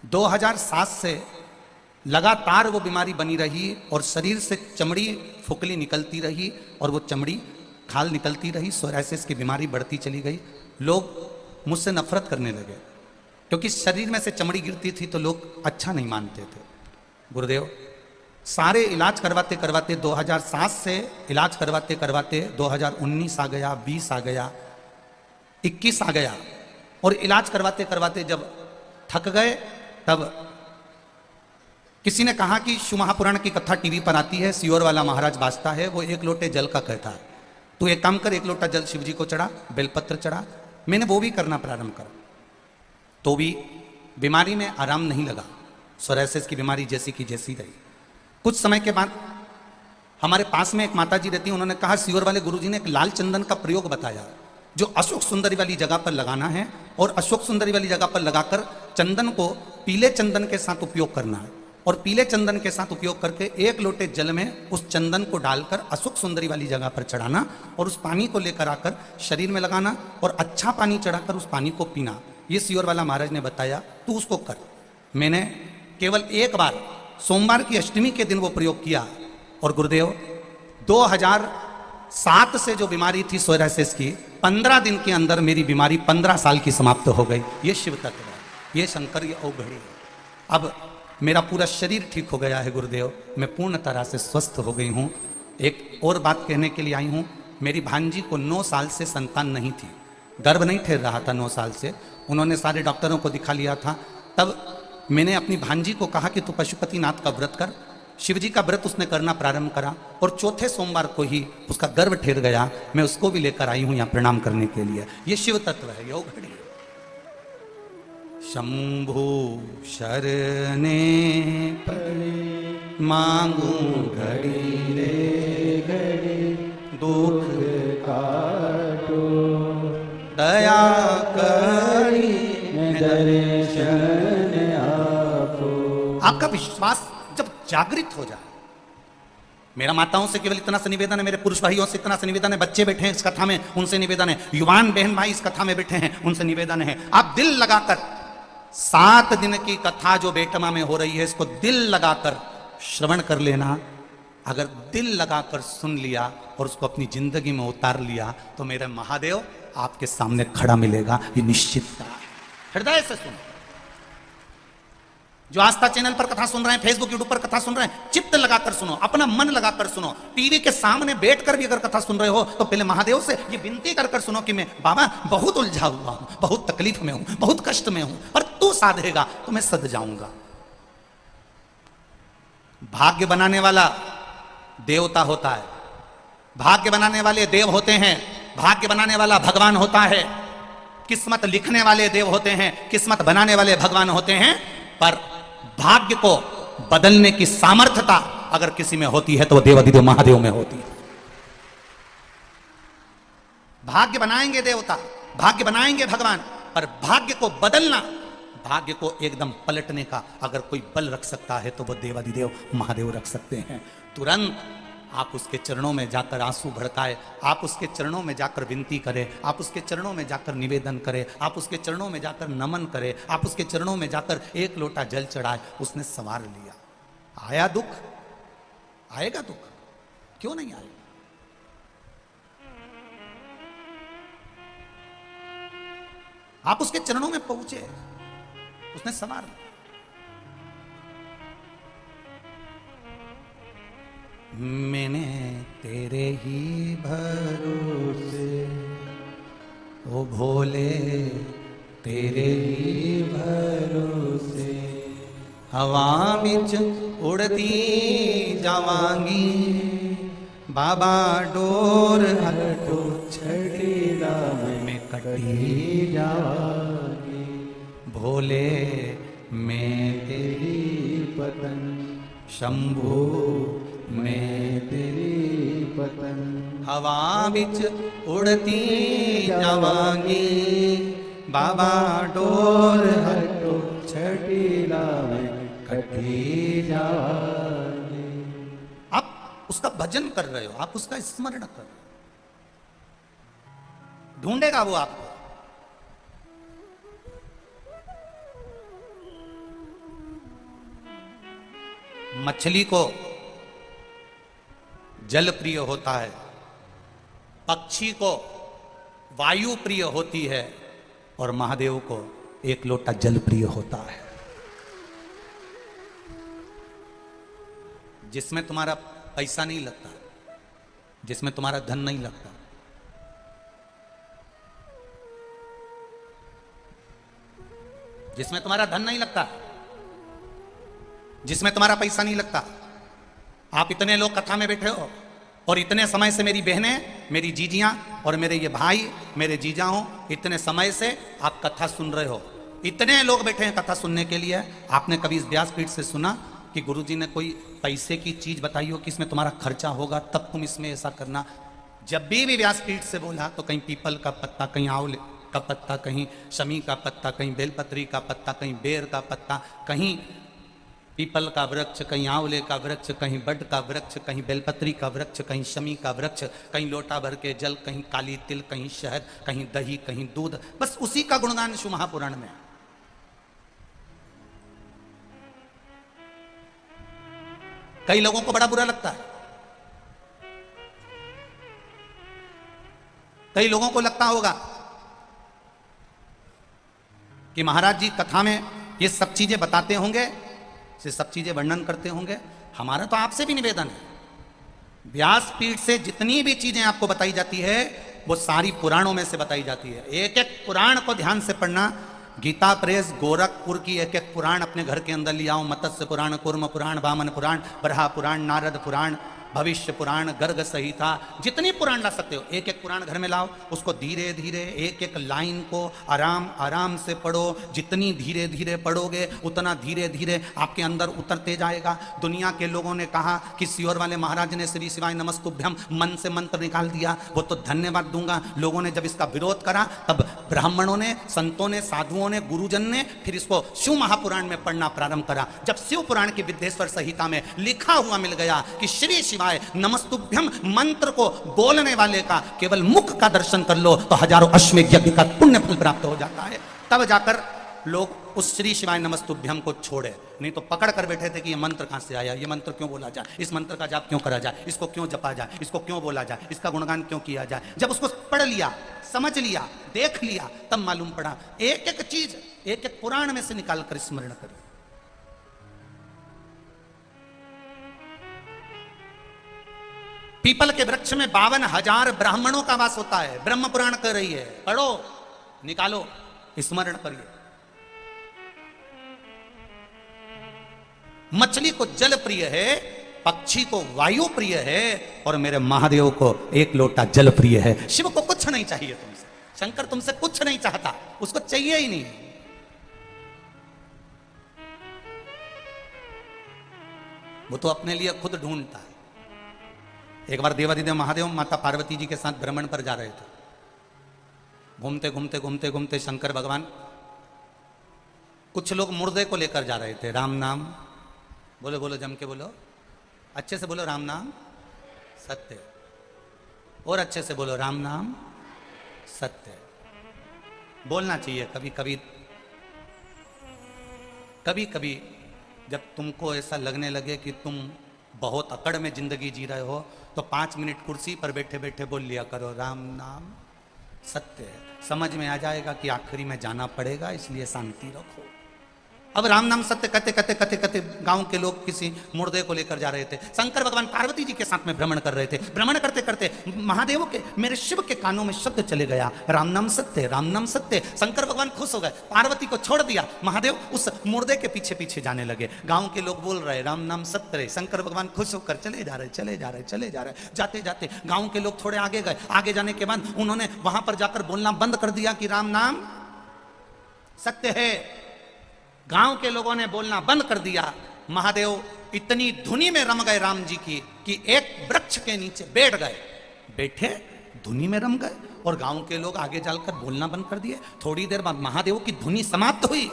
2007 से लगातार वो बीमारी बनी रही और शरीर से चमड़ी फुकली निकलती रही और वो चमड़ी खाल निकलती रही। सोराइसिस की बीमारी बढ़ती चली गई। लोग मुझसे नफरत करने लगे क्योंकि शरीर में से चमड़ी गिरती थी तो लोग अच्छा नहीं मानते थे। गुरुदेव, सारे इलाज करवाते करवाते 2007 से इलाज करवाते करवाते 2019 आ गया, 20 आ गया, 21 आ गया और इलाज करवाते करवाते जब थक गए तब किसी ने कहा कि शिव महापुराण की कथा टीवी पर आती है, सियोर वाला महाराज बाजता है, वो एक लोटे जल का कहता है, तो एक काम कर, एक लोटा जल शिव जी को चढ़ा, बेलपत्र चढ़ा। मैंने वो भी करना प्रारंभ करा तो भी बीमारी में आराम नहीं लगा। सोराइसिस की बीमारी जैसी की जैसी रही। कुछ समय के बाद हमारे पास में एक माता जी रहती, उन्होंने कहा सियोर वाले गुरुजी ने एक लाल चंदन का प्रयोग बताया जो अशोक सुंदरी वाली जगह पर लगाना है और अशोक सुंदरी वाली जगह पर लगाकर चंदन को पीले चंदन के साथ उपयोग करना है और पीले चंदन के साथ उपयोग करके एक लोटे जल में उस चंदन को डालकर अशोक सुंदरी वाली जगह पर चढ़ाना और उस पानी को लेकर आकर शरीर में लगाना और अच्छा पानी चढ़ाकर उस पानी को पीना। ये सियोर वाला महाराज ने बताया, तू उसको कर। मैंने केवल एक बार सोमवार की अष्टमी के दिन वो प्रयोग किया और गुरुदेव 2007 से जो बीमारी थी सोराइसिस की, 15 दिन के अंदर मेरी बीमारी 15 साल की समाप्त हो गई। ये शिव तत्व है, ये शंकर, ये औघड़ी है। अब मेरा पूरा शरीर ठीक हो गया है गुरुदेव, मैं पूर्ण तरह से स्वस्थ हो गई हूँ। एक और बात कहने के लिए आई हूँ, मेरी भांजी को 9 साल से संतान नहीं थी, गर्भ नहीं ठहर रहा था 9 साल से। उन्होंने सारे डॉक्टरों को दिखा लिया था। तब मैंने अपनी भांजी को कहा कि तू पशुपतिनाथ का व्रत कर। शिव जी का व्रत उसने करना प्रारंभ करा और चौथे सोमवार को ही उसका गर्भ ठहर गया। मैं उसको भी लेकर आई हूँ यहाँ प्रणाम करने के लिए। ये शिव तत्व है, ये औघड़ी। शंभु शरणे पड़े मांगू घड़ी रे घड़ी, दुख काटो दया करी दर्शन आपो। आपका विश्वास जब जागृत हो जाए, मेरा माताओं से केवल इतना सा निवेदन है, मेरे पुरुष भाइयों से इतना सा निवेदन है, बच्चे बैठे हैं इस कथा में उनसे निवेदन है, युवान बहन भाई इस कथा में बैठे हैं उनसे निवेदन है, आप दिल लगाकर 7 दिन की कथा जो बेटमा में हो रही है इसको दिल लगाकर श्रवण कर लेना। अगर दिल लगाकर सुन लिया और उसको अपनी जिंदगी में उतार लिया तो मेरे महादेव आपके सामने खड़ा मिलेगा, ये निश्चितता है। हृदय से सुनो। जो आस्था चैनल पर कथा सुन रहे हैं, फेसबुक यूट्यूब पर कथा सुन रहे हैं, चित्त लगाकर सुनो, अपना मन लगाकर सुनो। टीवी के सामने बैठकर भी अगर कथा सुन रहे हो तो पहले महादेव से ये विनती कर सुनो कि मैं बाबा बहुत उलझा हुआ हूं, बहुत तकलीफ में हूं, बहुत कष्ट में हूं, पर तू साधेगा तो मैं सद जाऊंगा। भाग्य बनाने वाला देवता होता है, भाग्य बनाने वाले देव होते हैं, भाग्य बनाने वाला भगवान होता है, किस्मत लिखने वाले देव होते हैं, किस्मत बनाने वाले भगवान होते हैं। पर भाग्य को बदलने की सामर्थ्यता अगर किसी में होती है तो वो देवाधिदेव महादेव में होती है। भाग्य बनाएंगे देवता, भाग्य बनाएंगे भगवान, पर भाग्य को बदलना, भाग्य को एकदम पलटने का अगर कोई बल रख सकता है तो वो देवाधिदेव महादेव रख सकते हैं। तुरंत आप उसके चरणों में जाकर आंसू भड़काए, आप उसके चरणों में जाकर विनती करें, आप उसके चरणों में जाकर निवेदन करें, आप उसके चरणों में जाकर नमन करें, आप उसके चरणों में जाकर एक लोटा जल चढ़ाए। उसने संवार लिया। आया दुख, आएगा दुख, क्यों नहीं आएगा? आप उसके चरणों में पहुंचे, उसने संवार लिया। मैंने तेरे ही भरोसे, ओ भोले तेरे ही भरोसे, हवा बिच उड़ती जावांगी, बाबा डोर हटो छड़ीला में कटी जावांगी, भोले मैं तेरी पतन, शंभू मैं तेरी पतन, हवा बिच उड़ती जावांगी, बाबा डोर हटो छड़ीला में कटी जावांगी। आप उसका भजन कर रहे हो, आप उसका स्मरण कर रहे हो, ढूंढेगा वो आपको। मछली को जल प्रिय होता है, पक्षी को वायु प्रिय होती है, और महादेव को एक लोटा जल प्रिय होता है। जिसमें तुम्हारा पैसा नहीं लगता, जिसमें तुम्हारा धन नहीं लगता, जिसमें तुम्हारा धन नहीं लगता, जिसमें तुम्हारा पैसा नहीं लगता। आप इतने लोग कथा में बैठे हो और इतने समय से मेरी बहनें, मेरी जीजियां और मेरे ये भाई, मेरे जीजा हो, इतने समय से आप कथा सुन रहे हो। इतने लोग बैठे हैं कथा सुनने के लिए। आपने कभी इस व्यासपीठ से सुना कि गुरुजी ने कोई पैसे की चीज बताई हो कि इसमें तुम्हारा खर्चा होगा तब तुम इसमें ऐसा करना? जब भी व्यासपीठ से बोला तो कहीं पीपल का पत्ता, कहीं आंवले का पत्ता, कहीं शमी का पत्ता, कहीं बेलपत्री का पत्ता, कहीं बेर का पत्ता, कहीं पीपल का वृक्ष, कहीं आंवले का वृक्ष, कहीं बड का वृक्ष, कहीं बेलपत्री का वृक्ष, कहीं शमी का वृक्ष, कहीं लोटा भर के जल, कहीं काली तिल, कहीं शहद, कहीं दही, कहीं दूध। बस उसी का गुणगान शिव महापुराण में। कई लोगों को बड़ा बुरा लगता है, कई लोगों को लगता होगा कि महाराज जी कथा में ये सब चीजें बताते होंगे, से सब चीजें वर्णन करते होंगे। हमारा तो आपसे भी निवेदन है, व्यासपीठ से जितनी भी चीजें आपको बताई जाती है वो सारी पुराणों में से बताई जाती है। एक एक पुराण को ध्यान से पढ़ना। गीता प्रेस गोरखपुर की एक एक पुराण अपने घर के अंदर ले आओ। मत्स्य पुराण, कूर्म पुराण, वामन पुराण, बरहा पुराण, नारद पुराण, भविष्य पुराण, गर्ग संहिता, जितनी पुराण ला सकते हो एक एक पुराण घर में लाओ। उसको धीरे धीरे एक एक लाइन को आराम आराम से पढ़ो। जितनी धीरे धीरे पढ़ोगे उतना धीरे धीरे आपके अंदर उतरते जाएगा। दुनिया के लोगों ने कहा कि सियोर वाले महाराज ने श्री शिवाय नमस्तुभ्यम मन से मंत्र निकाल दिया, वो तो धन्यवाद दूंगा। लोगों ने जब इसका विरोध करा तब ब्राह्मणों ने, संतों ने, साधुओं ने, गुरुजन ने फिर इसको शिव महापुराण में पढ़ना प्रारंभ करा। जब शिव पुराण की विद्येश्वर संहिता में लिखा हुआ मिल गया कि श्री शिवाय नमस्तुभ्यम मंत्र को बोलने वाले का केवल मुख का दर्शन कर लो तो हजारों अश्वमेध यज्ञ का पुण्य फल प्राप्त हो जाता है, तब जाकर लोग उस श्री शिवाय नमस्तुभ्यम को छोड़े। नहीं तो पकड़ कर बैठे थे कि ये मंत्र कहां से आया, ये मंत्र क्यों बोला जाए, इस मंत्र का जाप क्यों करा जाए, इसको क्यों जपा जाए, इसको क्यों बोला जाए, इसका गुणगान क्यों किया जाए। जब उसको पढ़ लिया, समझ लिया, देख लिया, तब मालूम पड़ा। एक एक चीज एक एक पुराण में से निकाल कर स्मरण करें। पीपल के वृक्ष में 52,000 ब्राह्मणों का वास होता है। ब्रह्म पुराण कर रही है, पढ़ो, निकालो, स्मरण करिए। मछली को जल प्रिय है, पक्षी को वायु प्रिय है, और मेरे महादेव को एक लोटा जल प्रिय है। शिव को कुछ नहीं चाहिए तुमसे, शंकर तुमसे कुछ नहीं चाहता, उसको चाहिए ही नहीं। वो तो अपने लिए खुद ढूंढता है। एक बार देवादिदेव महादेव माता पार्वती जी के साथ भ्रमण पर जा रहे थे। घूमते घूमते घूमते घूमते शंकर भगवान कुछ लोग मुर्दे को लेकर जा रहे थे। राम नाम बोलो, बोलो जम के बोलो, अच्छे से बोलो, राम नाम सत्य है। और अच्छे से बोलो, राम नाम सत्य है। बोलना चाहिए कभी कभी। कभी कभी जब तुमको ऐसा लगने लगे कि तुम बहुत अकड़ में जिंदगी जी रहे हो, तो 5 मिनट कुर्सी पर बैठे बैठे बोल लिया करो, राम नाम सत्य है। समझ में आ जाएगा कि आखिरी में जाना पड़ेगा, इसलिए शांति रखो। अब राम नाम सत्य कहते कहते कहते कहते गांव के लोग किसी मुर्दे को लेकर जा रहे थे। शंकर भगवान पार्वती जी के साथ में भ्रमण कर रहे थे। भ्रमण करते करते महादेव के, मेरे शिव के कानों में शब्द चले गया, राम नाम सत्य, राम नाम सत्य। शंकर भगवान खुश हो गए, पार्वती को छोड़ दिया। महादेव उस मुर्दे के पीछे पीछे जाने लगे। गांव के लोग बोल रहे, राम नाम सत्य रहे। शंकर भगवान खुश होकर चले जा रहे, चले जा रहे, चले जा रहे। जाते जाते गांव के लोग थोड़े आगे गए। आगे जाने के बाद उन्होंने वहां पर जाकर बोलना बंद कर दिया कि राम नाम सत्य है। गांव के लोगों ने बोलना बंद कर दिया। महादेव इतनी धुनी में रम गए राम जी की कि एक वृक्ष के नीचे बैठ गए। बैठे, धुनी में रम गए और गांव के लोग आगे चलकर बोलना बंद कर दिए। थोड़ी देर बाद महादेव की धुनी समाप्त हुई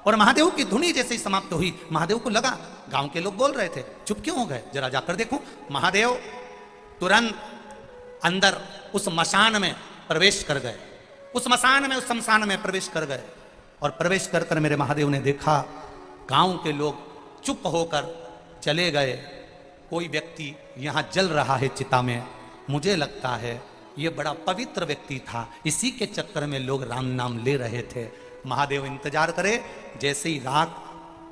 और महादेव की धुनी जैसे ही समाप्त हुई, महादेव को लगा गांव के लोग बोल रहे थे, चुप क्यों हो गए, जरा जाकर देखो। महादेव तुरंत अंदर उस मसान में प्रवेश कर गए। उस मसान में, उस शमशान में प्रवेश कर गए और प्रवेश कर कर मेरे महादेव ने देखा गांव के लोग चुप होकर चले गए। कोई व्यक्ति यहां जल रहा है चिता में। मुझे लगता है ये बड़ा पवित्र व्यक्ति था, इसी के चक्कर में लोग राम नाम ले रहे थे। महादेव इंतजार करे। जैसे ही राख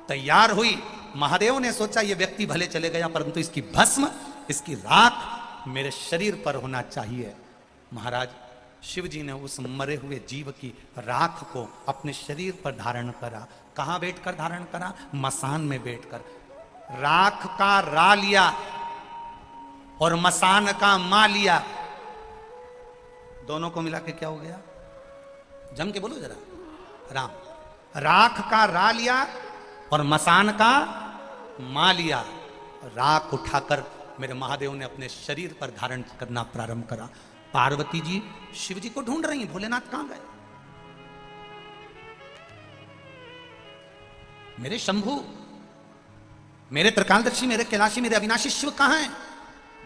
तैयार हुई, महादेव ने सोचा ये व्यक्ति भले चले गया, परंतु इसकी भस्म, इसकी राख मेरे शरीर पर होना चाहिए। महाराज शिव जी ने उस मरे हुए जीव की राख को अपने शरीर पर धारण करा। कहां बैठकर धारण करा? मसान में बैठकर। राख का रा लिया और मसान का मा लिया। दोनों को मिला के क्या हो गया? जम के बोलो जरा, राम। राख का रा लिया और मसान का मा लिया। राख उठाकर मेरे महादेव ने अपने शरीर पर धारण करना प्रारंभ करा। पार्वती जी शिव जी को ढूंढ रही हैं, भोलेनाथ कहां गए? मेरे शंभू, मेरे त्रिकालदर्शी, मेरे कैलाशी, मेरे अविनाशी शिव कहां हैं?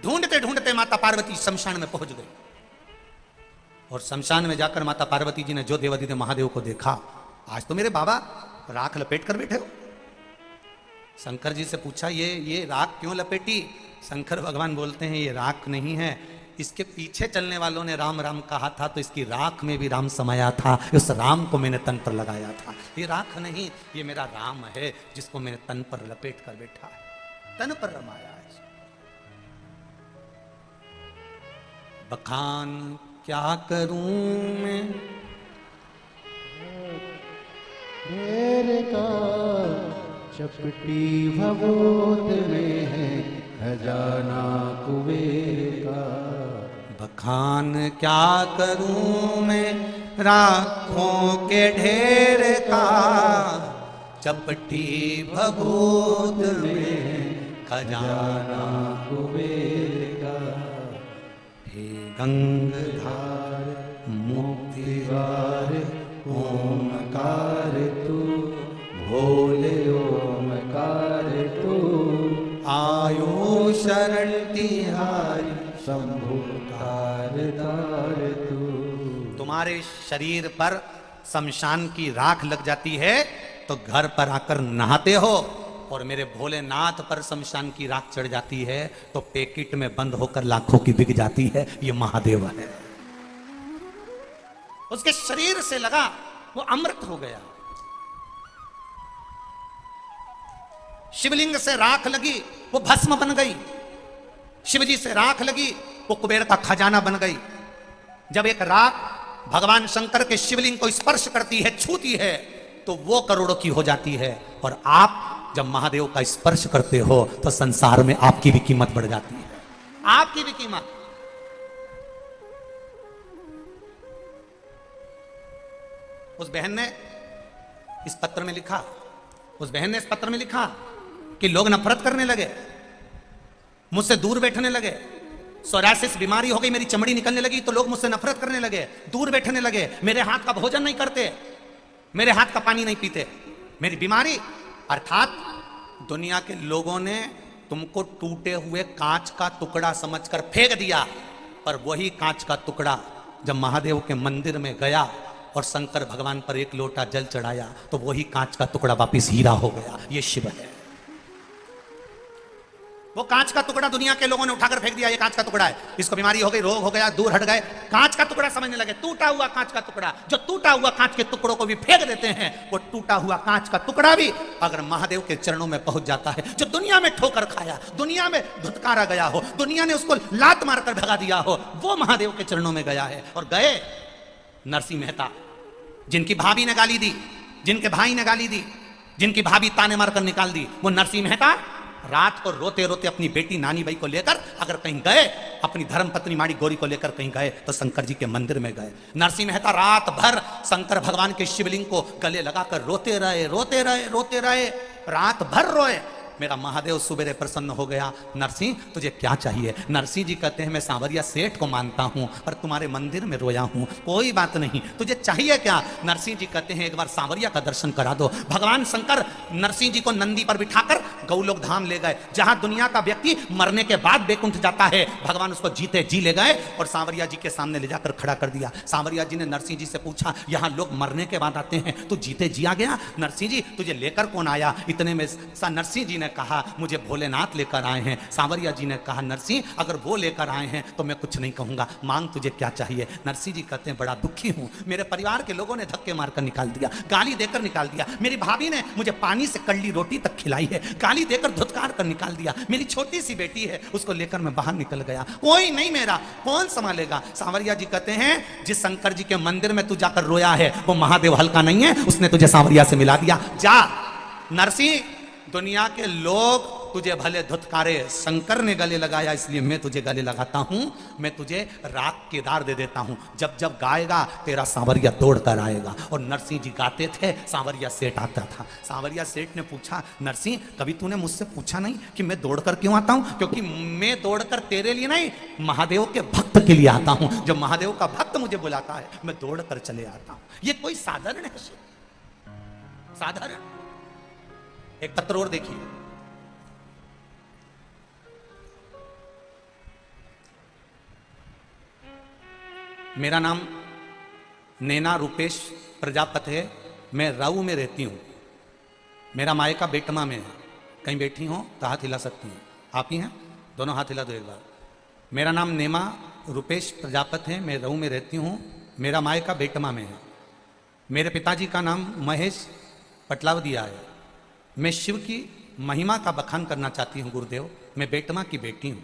ढूंढते ढूंढते माता पार्वती शमशान में पहुंच गई और शमशान में जाकर माता पार्वती जी ने जो देवादिदेव महादेव को देखा, आज तो मेरे बाबा राख लपेट कर बैठे हो। शंकर जी से पूछा, ये राख क्यों लपेटी? शंकर भगवान बोलते हैं, ये राख नहीं है, इसके पीछे चलने वालों ने राम राम कहा था तो इसकी राख में भी राम समाया था, उस राम को मैंने तन पर लगाया था। ये राख नहीं, ये मेरा राम है जिसको मैंने तन पर लपेट कर बैठा है, तन पर रमाया है। बखान क्या करूं मैं
ढेर का, चपटी भगोत में है खजाना कुबेर का।
बखान क्या करूं मैं राखों के ढेर का, चपटी भभूत में खजाना
कुबेर का।
हे गंगधार मुक्तिवार
ओमकार तू, भोले ओमकार तू।
आयो शरण तिहारी
शंभु तार तार तू।
तुम्हारे शरीर पर शमशान की राख लग जाती है तो घर पर आकर नहाते हो, और मेरे भोलेनाथ पर शमशान की राख चढ़ जाती है तो पैकेट में बंद होकर लाखों की बिक जाती है। ये महादेव है। उसके शरीर से लगा, वो अमृत हो गया। शिवलिंग से राख लगी, वो भस्म बन गई। शिवजी से राख लगी, वो कुबेर का खजाना बन गई। जब एक राख भगवान शंकर के शिवलिंग को स्पर्श करती है, छूती है, तो वो करोड़ों की हो जाती है। और आप जब महादेव का स्पर्श करते हो तो संसार में आपकी भी कीमत बढ़ जाती है, आपकी भी कीमत। उस बहन ने इस पत्र में लिखा, उस बहन ने इस पत्र में लिखा कि लोग नफरत करने लगे, मुझसे दूर बैठने लगे। सोरासिस बीमारी हो गई, मेरी चमड़ी निकलने लगी तो लोग मुझसे नफरत करने लगे, दूर बैठने लगे, मेरे हाथ का भोजन नहीं करते, मेरे हाथ का पानी नहीं पीते। मेरी बीमारी अर्थात दुनिया के लोगों ने तुमको टूटे हुए कांच का टुकड़ा समझकर फेंक दिया, पर वही कांच का टुकड़ा जब महादेव के मंदिर में गया और शंकर भगवान पर एक लोटा जल चढ़ाया तो वही कांच का टुकड़ा वापिस हीरा हो गया। ये शिव है। वो कांच का टुकड़ा दुनिया के लोगों ने उठाकर फेंक दिया, ये कांच का टुकड़ा है, इसको बीमारी हो गई, रोग हो गया, दूर हट गए, कांच का टुकड़ा समझने लगे। टूटा हुआ कांच का टुकड़ा, जो टूटा हुआ कांच के टुकड़ों को भी फेंक देते हैं, वो टूटा हुआ कांच का टुकड़ा भी अगर महादेव के चरणों में पहुंच जाता है, जो दुनिया में ठोकर खाया, दुनिया में धुतकारा गया हो, दुनिया ने उसको लात मारकर भगा दिया हो, वो महादेव के चरणों में गया है। और गए नरसिंह मेहता, जिनकी भाभी ने गाली दी, जिनके भाई ने गाली दी, जिनकी भाभी ताने मारकर निकाल दी, वो नरसिंह मेहता रात को रोते रोते अपनी बेटी नानी बाई को लेकर अगर कहीं गए, अपनी धर्म पत्नी माड़ी गौरी को लेकर कहीं गए तो शंकर जी के मंदिर में गए। नरसिंह मेहता रात भर शंकर भगवान के शिवलिंग को गले लगाकर रोते रहे, रोते रहे, रोते रहे, रात भर रोए। मेरा महादेव सुबेरे प्रसन्न हो गया। नरसिंह तुझे क्या चाहिए? नरसिंह जी कहते हैं मैं सांवरिया सेठ को मानता हूं, पर तुम्हारे मंदिर में रोया हूं, कोई बात नहीं, तुझे चाहिए क्या? नरसिंह जी कहते हैं एक बार सांवरिया का दर्शन करा दो। भगवान शंकर नरसिंह जी को नंदी पर बिठाकर गौलोक धाम ले गए, जहां दुनिया का व्यक्ति मरने के बाद बैकुंठ जाता है, भगवान उसको जीते जी ले गए और सांवरिया जी के सामने ले जाकर खड़ा कर दिया। सांवरिया जी ने नरसिंह जी से पूछा, यहां लोग मरने के बाद आते हैं, तू जीते जी आ गया? नरसिंह जी तुझे लेकर कौन आया? इतने में नरसिंह जी ने कहा मुझे भोलेनाथ लेकर आए हैं। सांवरिया जी ने कहा नरसिंह अगर वो लेकर आए हैं तो मैं कुछ नहीं कहूंगा, मांग तुझे क्या चाहिए? नरसिंह जी कहते हैं बड़ा दुखी हूं, मेरे परिवार के लोगों ने धक्के मारकर निकाल दिया, गाली देकर निकाल दिया, मेरी भाभी ने मुझे पानी से कल्ली रोटी तक खिलाई है, गाली देकर धुतकार कर निकाल दिया, मेरी छोटी सी बेटी है उसको लेकर मैं बाहर निकल गया, कोई नहीं मेरा, कौन संभालेगा? सांवरिया जी कहते हैं जिस शंकर जी के मंदिर में तू जाकर रोया है वो महादेव हल्का नहीं है, उसने तुझे सांवरिया से मिला दिया। जा नरसिंह, दुनिया के लोग तुझे भले धुतकारे, शंकर ने गले लगाया इसलिए मैं तुझे गले लगाता हूं, मैं तुझे राग केदार दे देता हूं, जब जब गाएगा तेरा सांवरिया दौड़ कर आएगा। और नरसिंह जी गाते थे, सांवरिया सेठ आता था। सांवरिया सेठ ने पूछा नरसिंह कभी तूने मुझसे पूछा नहीं कि मैं दौड़ कर क्यों आता हूं? क्योंकि मैं दौड़ कर तेरे लिए नहीं, महादेव के भक्त के लिए आता हूं। जब महादेव का भक्त मुझे बुलाता है मैं दौड़ कर चले आता हूं। ये कोई साधारण है? साधारण? एक पत्र और देखिए, मेरा नाम नैना रूपेश प्रजापति है, मैं राऊ में रहती हूं, मेरा मायका बेटमा में है। कहीं बैठी हो तो हाथ हिला सकती हैं, आप ही हैं, दोनों हाथ हिला दो एक बार। मेरा नाम नेमा रूपेश प्रजापति है, मैं राऊ में रहती हूं, मेरा मायका बेटमा में है। मेरे पिताजी का नाम महेश पटलावदिया है। मैं शिव की महिमा का बखान करना चाहती हूँ गुरुदेव, मैं बेटमा की बेटी हूँ।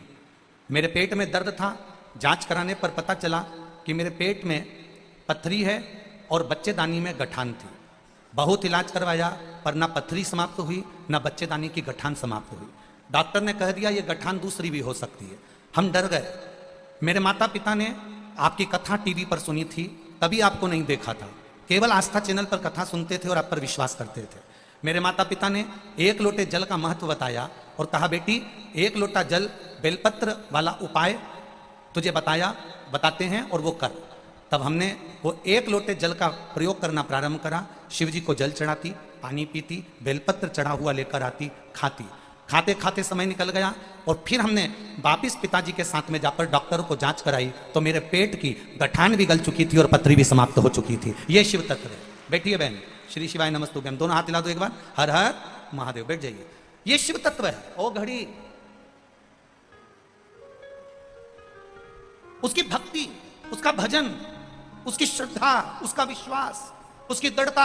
मेरे पेट में दर्द था, जांच कराने पर पता चला कि मेरे पेट में पथरी है और बच्चेदानी में गठान थी। बहुत इलाज करवाया पर ना पथरी समाप्त हुई ना बच्चेदानी की गठान समाप्त हुई। डॉक्टर ने कह दिया ये गठान दूसरी भी हो सकती है। हम डर गए। मेरे माता पिता ने आपकी कथा टीवी पर सुनी थी, तभी आपको नहीं देखा था, केवल आस्था चैनल पर कथा सुनते थे और आप पर विश्वास करते थे। मेरे माता पिता ने एक लोटे जल का महत्व बताया और कहा बेटी एक लोटा जल बेलपत्र वाला उपाय तुझे बताते हैं और वो कर। तब हमने वो एक लोटे जल का प्रयोग करना प्रारंभ करा। शिव जी को जल चढ़ाती, पानी पीती, बेलपत्र चढ़ा हुआ लेकर आती, खाती। खाते खाते समय निकल गया और फिर हमने वापिस पिताजी के साथ में जाकर डॉक्टरों को जांच कराई तो मेरे पेट की गठान भी गल चुकी थी और पथरी भी समाप्त हो चुकी थी। ये शिव तत्व है। बैठिए बहन, श्री शिवाय नमस्तुभ्यम, दोनों हाथ हिला दो एक बार, हर हर महादेव, बैठ जाइए। ये शिव तत्व है। ओ घड़ी उसकी भक्ति, उसका भजन, उसकी श्रद्धा, उसका विश्वास, उसकी दृढ़ता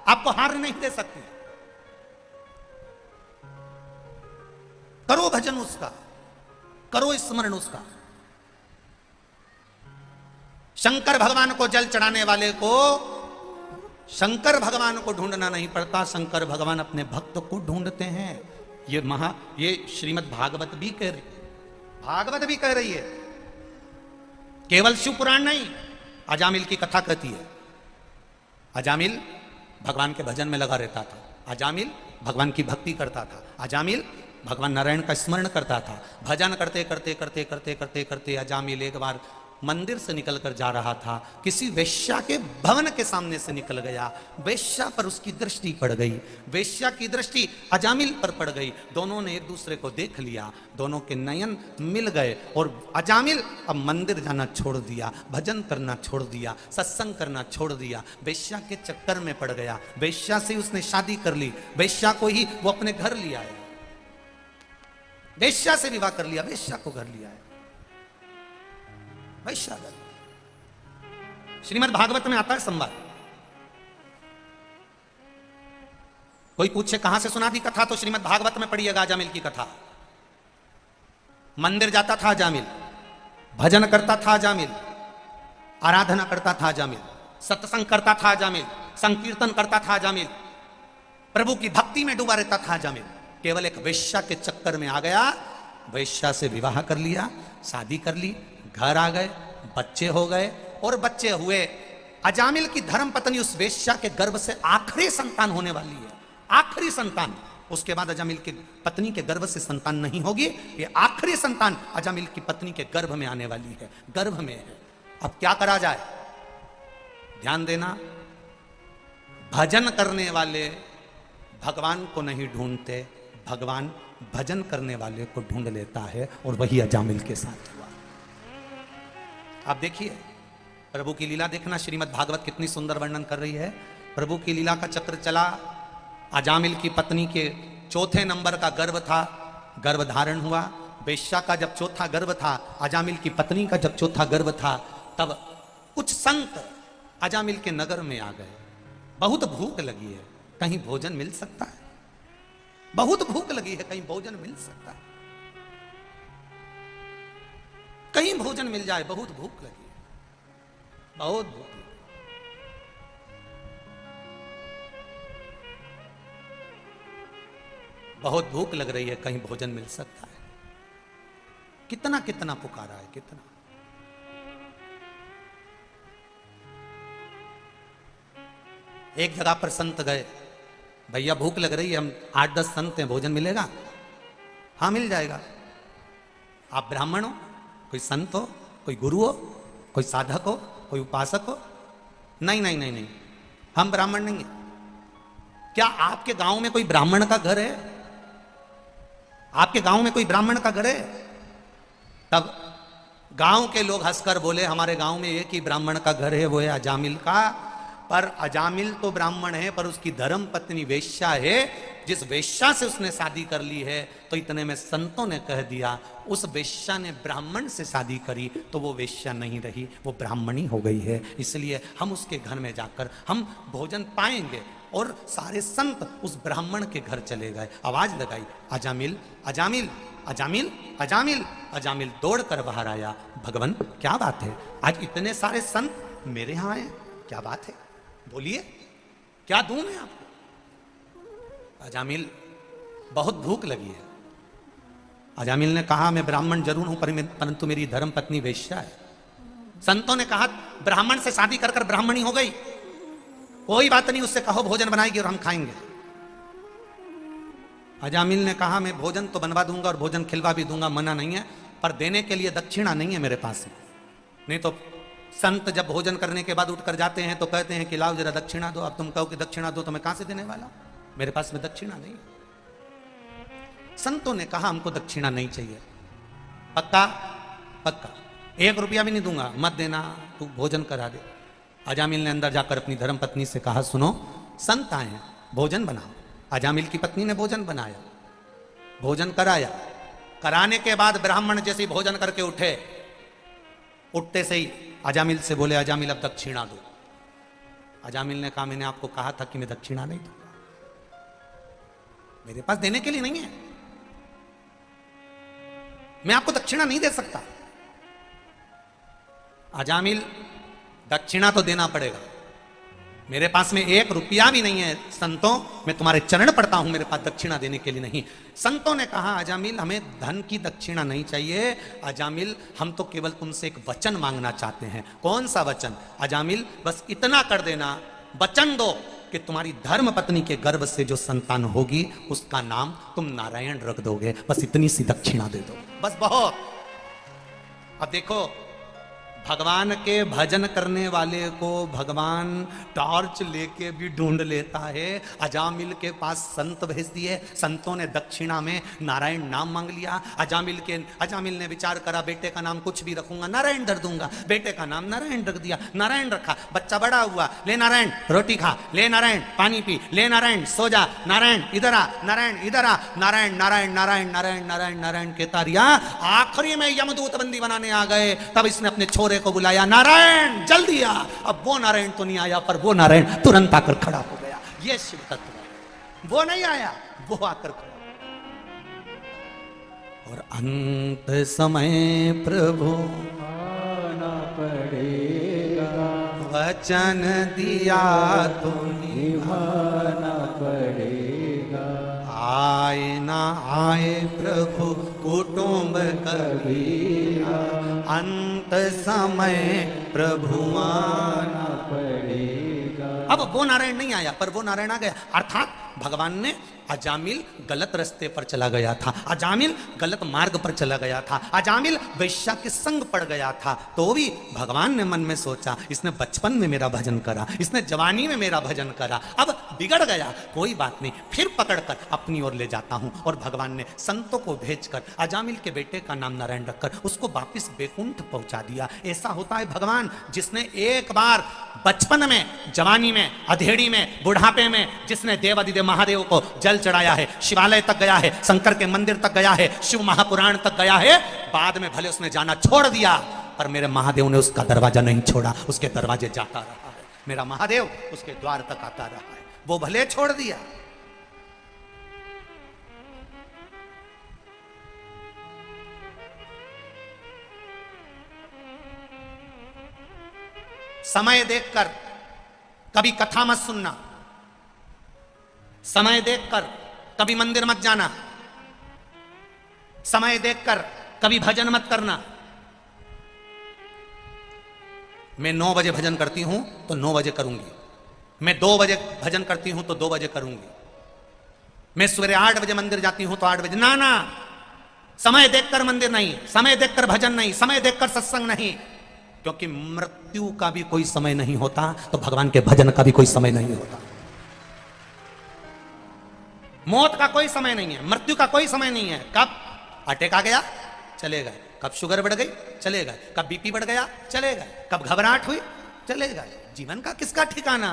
आपको हार नहीं दे सकती। करो भजन उसका, करो स्मरण उसका। शंकर भगवान को जल चढ़ाने वाले को शंकर भगवान को ढूंढना नहीं पड़ता, शंकर भगवान अपने भक्त को ढूंढते हैं। ये श्रीमद् भागवत भी कह रही, भागवत भी कह रही है, केवल शिव पुराण नहीं। अजामिल की कथा कहती है। अजामिल भगवान के भजन में लगा रहता था, अजामिल भगवान की भक्ति करता था, अजामिल भगवान नारायण का स्मरण करता था। भजन करते करते करते करते करते करते अजामिल एक बार मंदिर से निकलकर जा रहा था, किसी वेश्या के भवन के सामने से निकल गया। वेश्या पर उसकी दृष्टि पड़ गई, वेश्या की दृष्टि अजामिल पर पड़ गई। दोनों ने एक दूसरे को देख लिया, दोनों के नयन मिल गए और अजामिल अब मंदिर जाना छोड़ दिया, भजन करना छोड़ दिया, सत्संग करना छोड़ दिया, वेश्या के चक्कर में पड़ गया। वेश्या से उसने शादी कर ली, वेश्या को ही वो अपने घर ले आया, वेश्या से विवाह कर लिया, वेश्या को घर लिया है, वैश्या। श्रीमद् भागवत में आता है संवाद। कोई पूछे कहां से सुना दी कथा, तो श्रीमद् भागवत में पढ़िएगा अजामिल की कथा। मंदिर जाता था अजामिल, भजन करता था अजामिल, आराधना करता था अजामिल, सत्संग करता था अजामिल, संकीर्तन करता था अजामिल, प्रभु की भक्ति में डूबा रहता था अजामिल। केवल एक वेश्या के चक्कर में आ गया, वेश्या से विवाह कर लिया, शादी कर ली, घर आ गए, बच्चे हो गए और बच्चे हुए। अजामिल की धर्म पत्नी उस वेश्या के गर्भ से आखिरी संतान होने वाली है, आखिरी संतान। उसके बाद अजामिल की पत्नी के गर्भ से संतान नहीं होगी, ये आखिरी संतान अजामिल की पत्नी के गर्भ में आने वाली है, गर्भ में है। अब क्या करा जाए, ध्यान देना, भजन करने वाले भगवान को नहीं ढूंढते, भगवान भजन करने वाले को ढूंढ लेता है, और वही अजामिल के साथ हुआ। आप देखिए प्रभु की लीला देखना, श्रीमद् भागवत कितनी सुंदर वर्णन कर रही है। प्रभु की लीला का चक्र चला, अजामिल की पत्नी के चौथे नंबर का गर्भ था, गर्भ धारण हुआ। वेश्या का जब चौथा गर्भ था, अजामिल की पत्नी का जब चौथा गर्भ था, तब कुछ संत अजामिल के नगर में आ गए। बहुत भूख लगी है, कहीं भोजन मिल सकता है, बहुत भूख लगी है, कहीं भोजन मिल सकता है, कहीं भोजन मिल जाए, बहुत भूख लगी है, बहुत भूख लगी। बहुत भूख लग रही है, कहीं भोजन मिल सकता है। कितना कितना पुकारा है, कितना। एक जगह पर संत गए, भैया भूख लग रही है, हम 8-10 संत हैं, भोजन मिलेगा? हाँ मिल जाएगा। आप ब्राह्मण हो, कोई संत हो, कोई गुरु हो, कोई साधक हो, कोई उपासक हो? नहीं नहीं नहीं नहीं, हम ब्राह्मण नहीं है। क्या आपके गांव में कोई ब्राह्मण का घर है? आपके गांव में कोई ब्राह्मण का घर है? तब गांव के लोग हंसकर बोले, हमारे गांव में एक ही ब्राह्मण का घर है, वो है अजामिल का। पर अजामिल तो ब्राह्मण है, पर उसकी धर्म पत्नी वेश्या है। जिस वेश्या से उसने शादी कर ली है, तो इतने में संतों ने कह दिया, उस वेश्या ने ब्राह्मण से शादी करी तो वो वेश्या नहीं रही, वो ब्राह्मणी हो गई है। इसलिए हम उसके घर में जाकर हम भोजन पाएंगे। और सारे संत उस ब्राह्मण के घर चले गए, आवाज लगाई, अजामिल अजामिल अजामिल अजामिल। अजामिल दौड़कर बाहर आया, भगवान क्या बात है, आज इतने सारे संत मेरे यहां आए, क्या बात है, बोलिए क्या दूं मैं आपको? अजामिल बहुत भूख लगी है। अजामिल ने कहा, मैं ब्राह्मण जरूर हूं, परंतु मेरी धर्म पत्नी वेश्या है। संतों ने कहा, ब्राह्मण से शादी कर ब्राह्मणी हो गई, कोई बात नहीं, उससे कहो भोजन बनाएगी और हम खाएंगे। अजामिल ने कहा, मैं भोजन तो बनवा दूंगा और भोजन खिलवा भी दूंगा, मना नहीं है, पर देने के लिए दक्षिणा नहीं है मेरे पास में। नहीं तो संत जब भोजन करने के बाद उठकर जाते हैं तो कहते हैं कि लाओ जरा दक्षिणा दो। अब तुम कहो कि दक्षिणा दो, तो मैं कहां से देने वाला, मेरे पास में दक्षिणा नहीं। संतों ने कहा, हमको दक्षिणा नहीं चाहिए, पक्का पक्का, 1 रुपया भी नहीं दूंगा, मत देना, तू भोजन करा दे। अजामिल ने अंदर जाकर अपनी धर्म पत्नी से कहा, सुनो संत आए हैं, भोजन बनाओ। अजामिल की पत्नी ने भोजन बनाया, भोजन कराया। कराने के बाद ब्राह्मण जैसे भोजन करके उठे, उठते से ही अजामिल से बोले, अजामिल अब दक्षिणा दो। अजामिल ने कहा, मैंने आपको कहा था कि मैं दक्षिणा नहीं दूंगा, मेरे पास देने के लिए नहीं है, मैं आपको दक्षिणा नहीं दे सकता। अजामिल, दक्षिणा तो देना पड़ेगा, मेरे पास में 1 रुपया भी नहीं है, संतों मैं तुम्हारे चरण पड़ता हूं, मेरे पास दक्षिणा देने के लिए नहीं। संतों ने कहा, अजामिल हमें धन की दक्षिणा नहीं चाहिए, अजामिल हम तो केवल तुमसे एक वचन मांगना चाहते हैं। कौन सा वचन? अजामिल बस इतना कर देना, वचन दो कि तुम्हारी धर्म पत्नी के गर्भ से जो संतान होगी उसका नाम तुम नारायण रख दोगे, बस इतनी सी दक्षिणा दे दो, बस बहुत। अब देखो, भगवान के भजन करने वाले को भगवान टॉर्च लेके भी ढूंढ लेता है। अजामिल के पास संत भेज दिए, संतों ने दक्षिणा में नारायण नाम मांग लिया। अजामिल ने विचार करा, बेटे का नाम कुछ भी रखूंगा, नारायण धर दूंगा। बेटे का नाम नारायण रख दिया, नारायण रखा। बच्चा बड़ा हुआ, ले नारायण रोटी खा, ले नारायण पानी पी, ले नारायण सो जा, नारायण इधर आ, नारायण इधर आ, नारायण नारायण नारायण नारायण नारायण नारायण कहता रिया। आखिरी में यमदूत बंदी बनाने आ गए, तब इसने अपने छोरे को बुलाया, नारायण जल्दी आ। अब वो नारायण तो नहीं आया, पर वो नारायण तुरंत आकर खड़ा हो गया। ये शिव तत्व है। वो नहीं आया, वो आकर खड़ा। और अंत समय प्रभु
आना पड़ेगा,
वचन दिया तो
निभाना पड़ेगा।
आए ना आए प्रभु कुटुंब कबीरा, अंत समय प्रभु आना
पड़ेगा।
अब वो नारायण नहीं आया, पर वो नारायण आ गया। अर्थात भगवान ने अजामिल गलत रास्ते पर चला गया था, अजामिल गलत मार्ग पर चला गया था, अजामिल वैश्या के संग पड़ गया था। तो भी भगवान ने मन में सोचा, इसने बचपन में मेरा भजन करा, इसने जवानी में मेरा भजन करा, अब बिगड़ गया, कोई बात नहीं, फिर पकड़कर अपनी ओर ले जाता हूं। और भगवान ने संतों को भेजकर अजामिल के बेटे का नाम नारायण रखकर उसको वापिस बैकुंठ पहुंचा दिया। ऐसा होता है भगवान, जिसने एक बार बचपन में, जवानी में, अधेड़ी में, बुढ़ापे में जिसने देवादिदेव महादेव को जल चढ़ाया है, शिवालय तक गया है, शंकर के मंदिर तक गया है, शिव महापुराण तक गया है, बाद में भले उसने जाना छोड़ दिया, पर मेरे महादेव ने उसका दरवाजा नहीं छोड़ा, उसके दरवाजे जाता रहा है। मेरा महादेव उसके द्वार तक आता रहा है, वो भले छोड़ दिया। समय देखकर कभी कथा मत सुनना, समय देखकर कभी मंदिर मत जाना, समय देखकर कभी भजन मत करना। मैं 9 बजे भजन करती हूं तो 9 बजे करूंगी, मैं 2 बजे भजन करती हूं तो 2 बजे करूंगी, मैं सवेरे 8 बजे मंदिर जाती हूं तो 8 बजे। ना ना, समय देखकर मंदिर नहीं, समय देखकर भजन नहीं, समय देखकर सत्संग नहीं, क्योंकि मृत्यु का भी कोई समय नहीं होता, तो भगवान के भजन का भी कोई समय नहीं होता। मौत का कोई समय नहीं है, मृत्यु का कोई समय नहीं है। कब अटैक आ गया चले गए, कब शुगर बढ़ गई चले गए, कब बीपी बढ़ गया चले गए, कब घबराहट हुई चले गए। जीवन का किसका ठिकाना?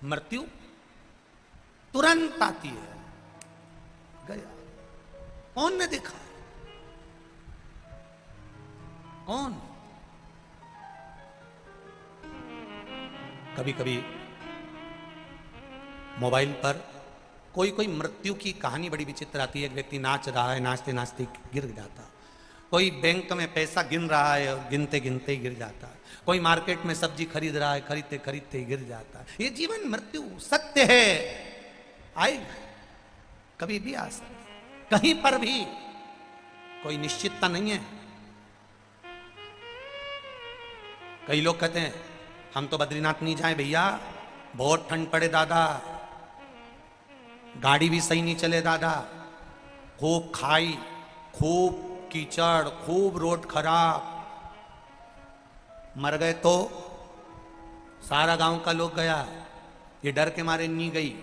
मृत्यु तुरंत आती है, गया। कौन ने देखा? कौन? कभी कभी मोबाइल पर कोई कोई मृत्यु की कहानी बड़ी विचित्र आती है। एक व्यक्ति नाच रहा है, नाचते नाचते गिर जाता, कोई बैंक में पैसा गिन रहा है और गिनते गिनते गिर जाता, कोई मार्केट में सब्जी खरीद रहा है, खरीदते खरीदते गिर जाता। ये जीवन मृत्यु सत्य है, आए कभी भी आ सकता, कहीं पर भी कोई निश्चितता नहीं है। कई लोग कहते हैं हम तो बद्रीनाथ नहीं जाए भैया, बहुत ठंड पड़े दादा, गाड़ी भी सही नहीं चले दादा, खूब खाई, खूब कीचड़, खूब रोड खराब। मर गए तो सारा गांव का लोग गया, ये डर के मारे नहीं गई,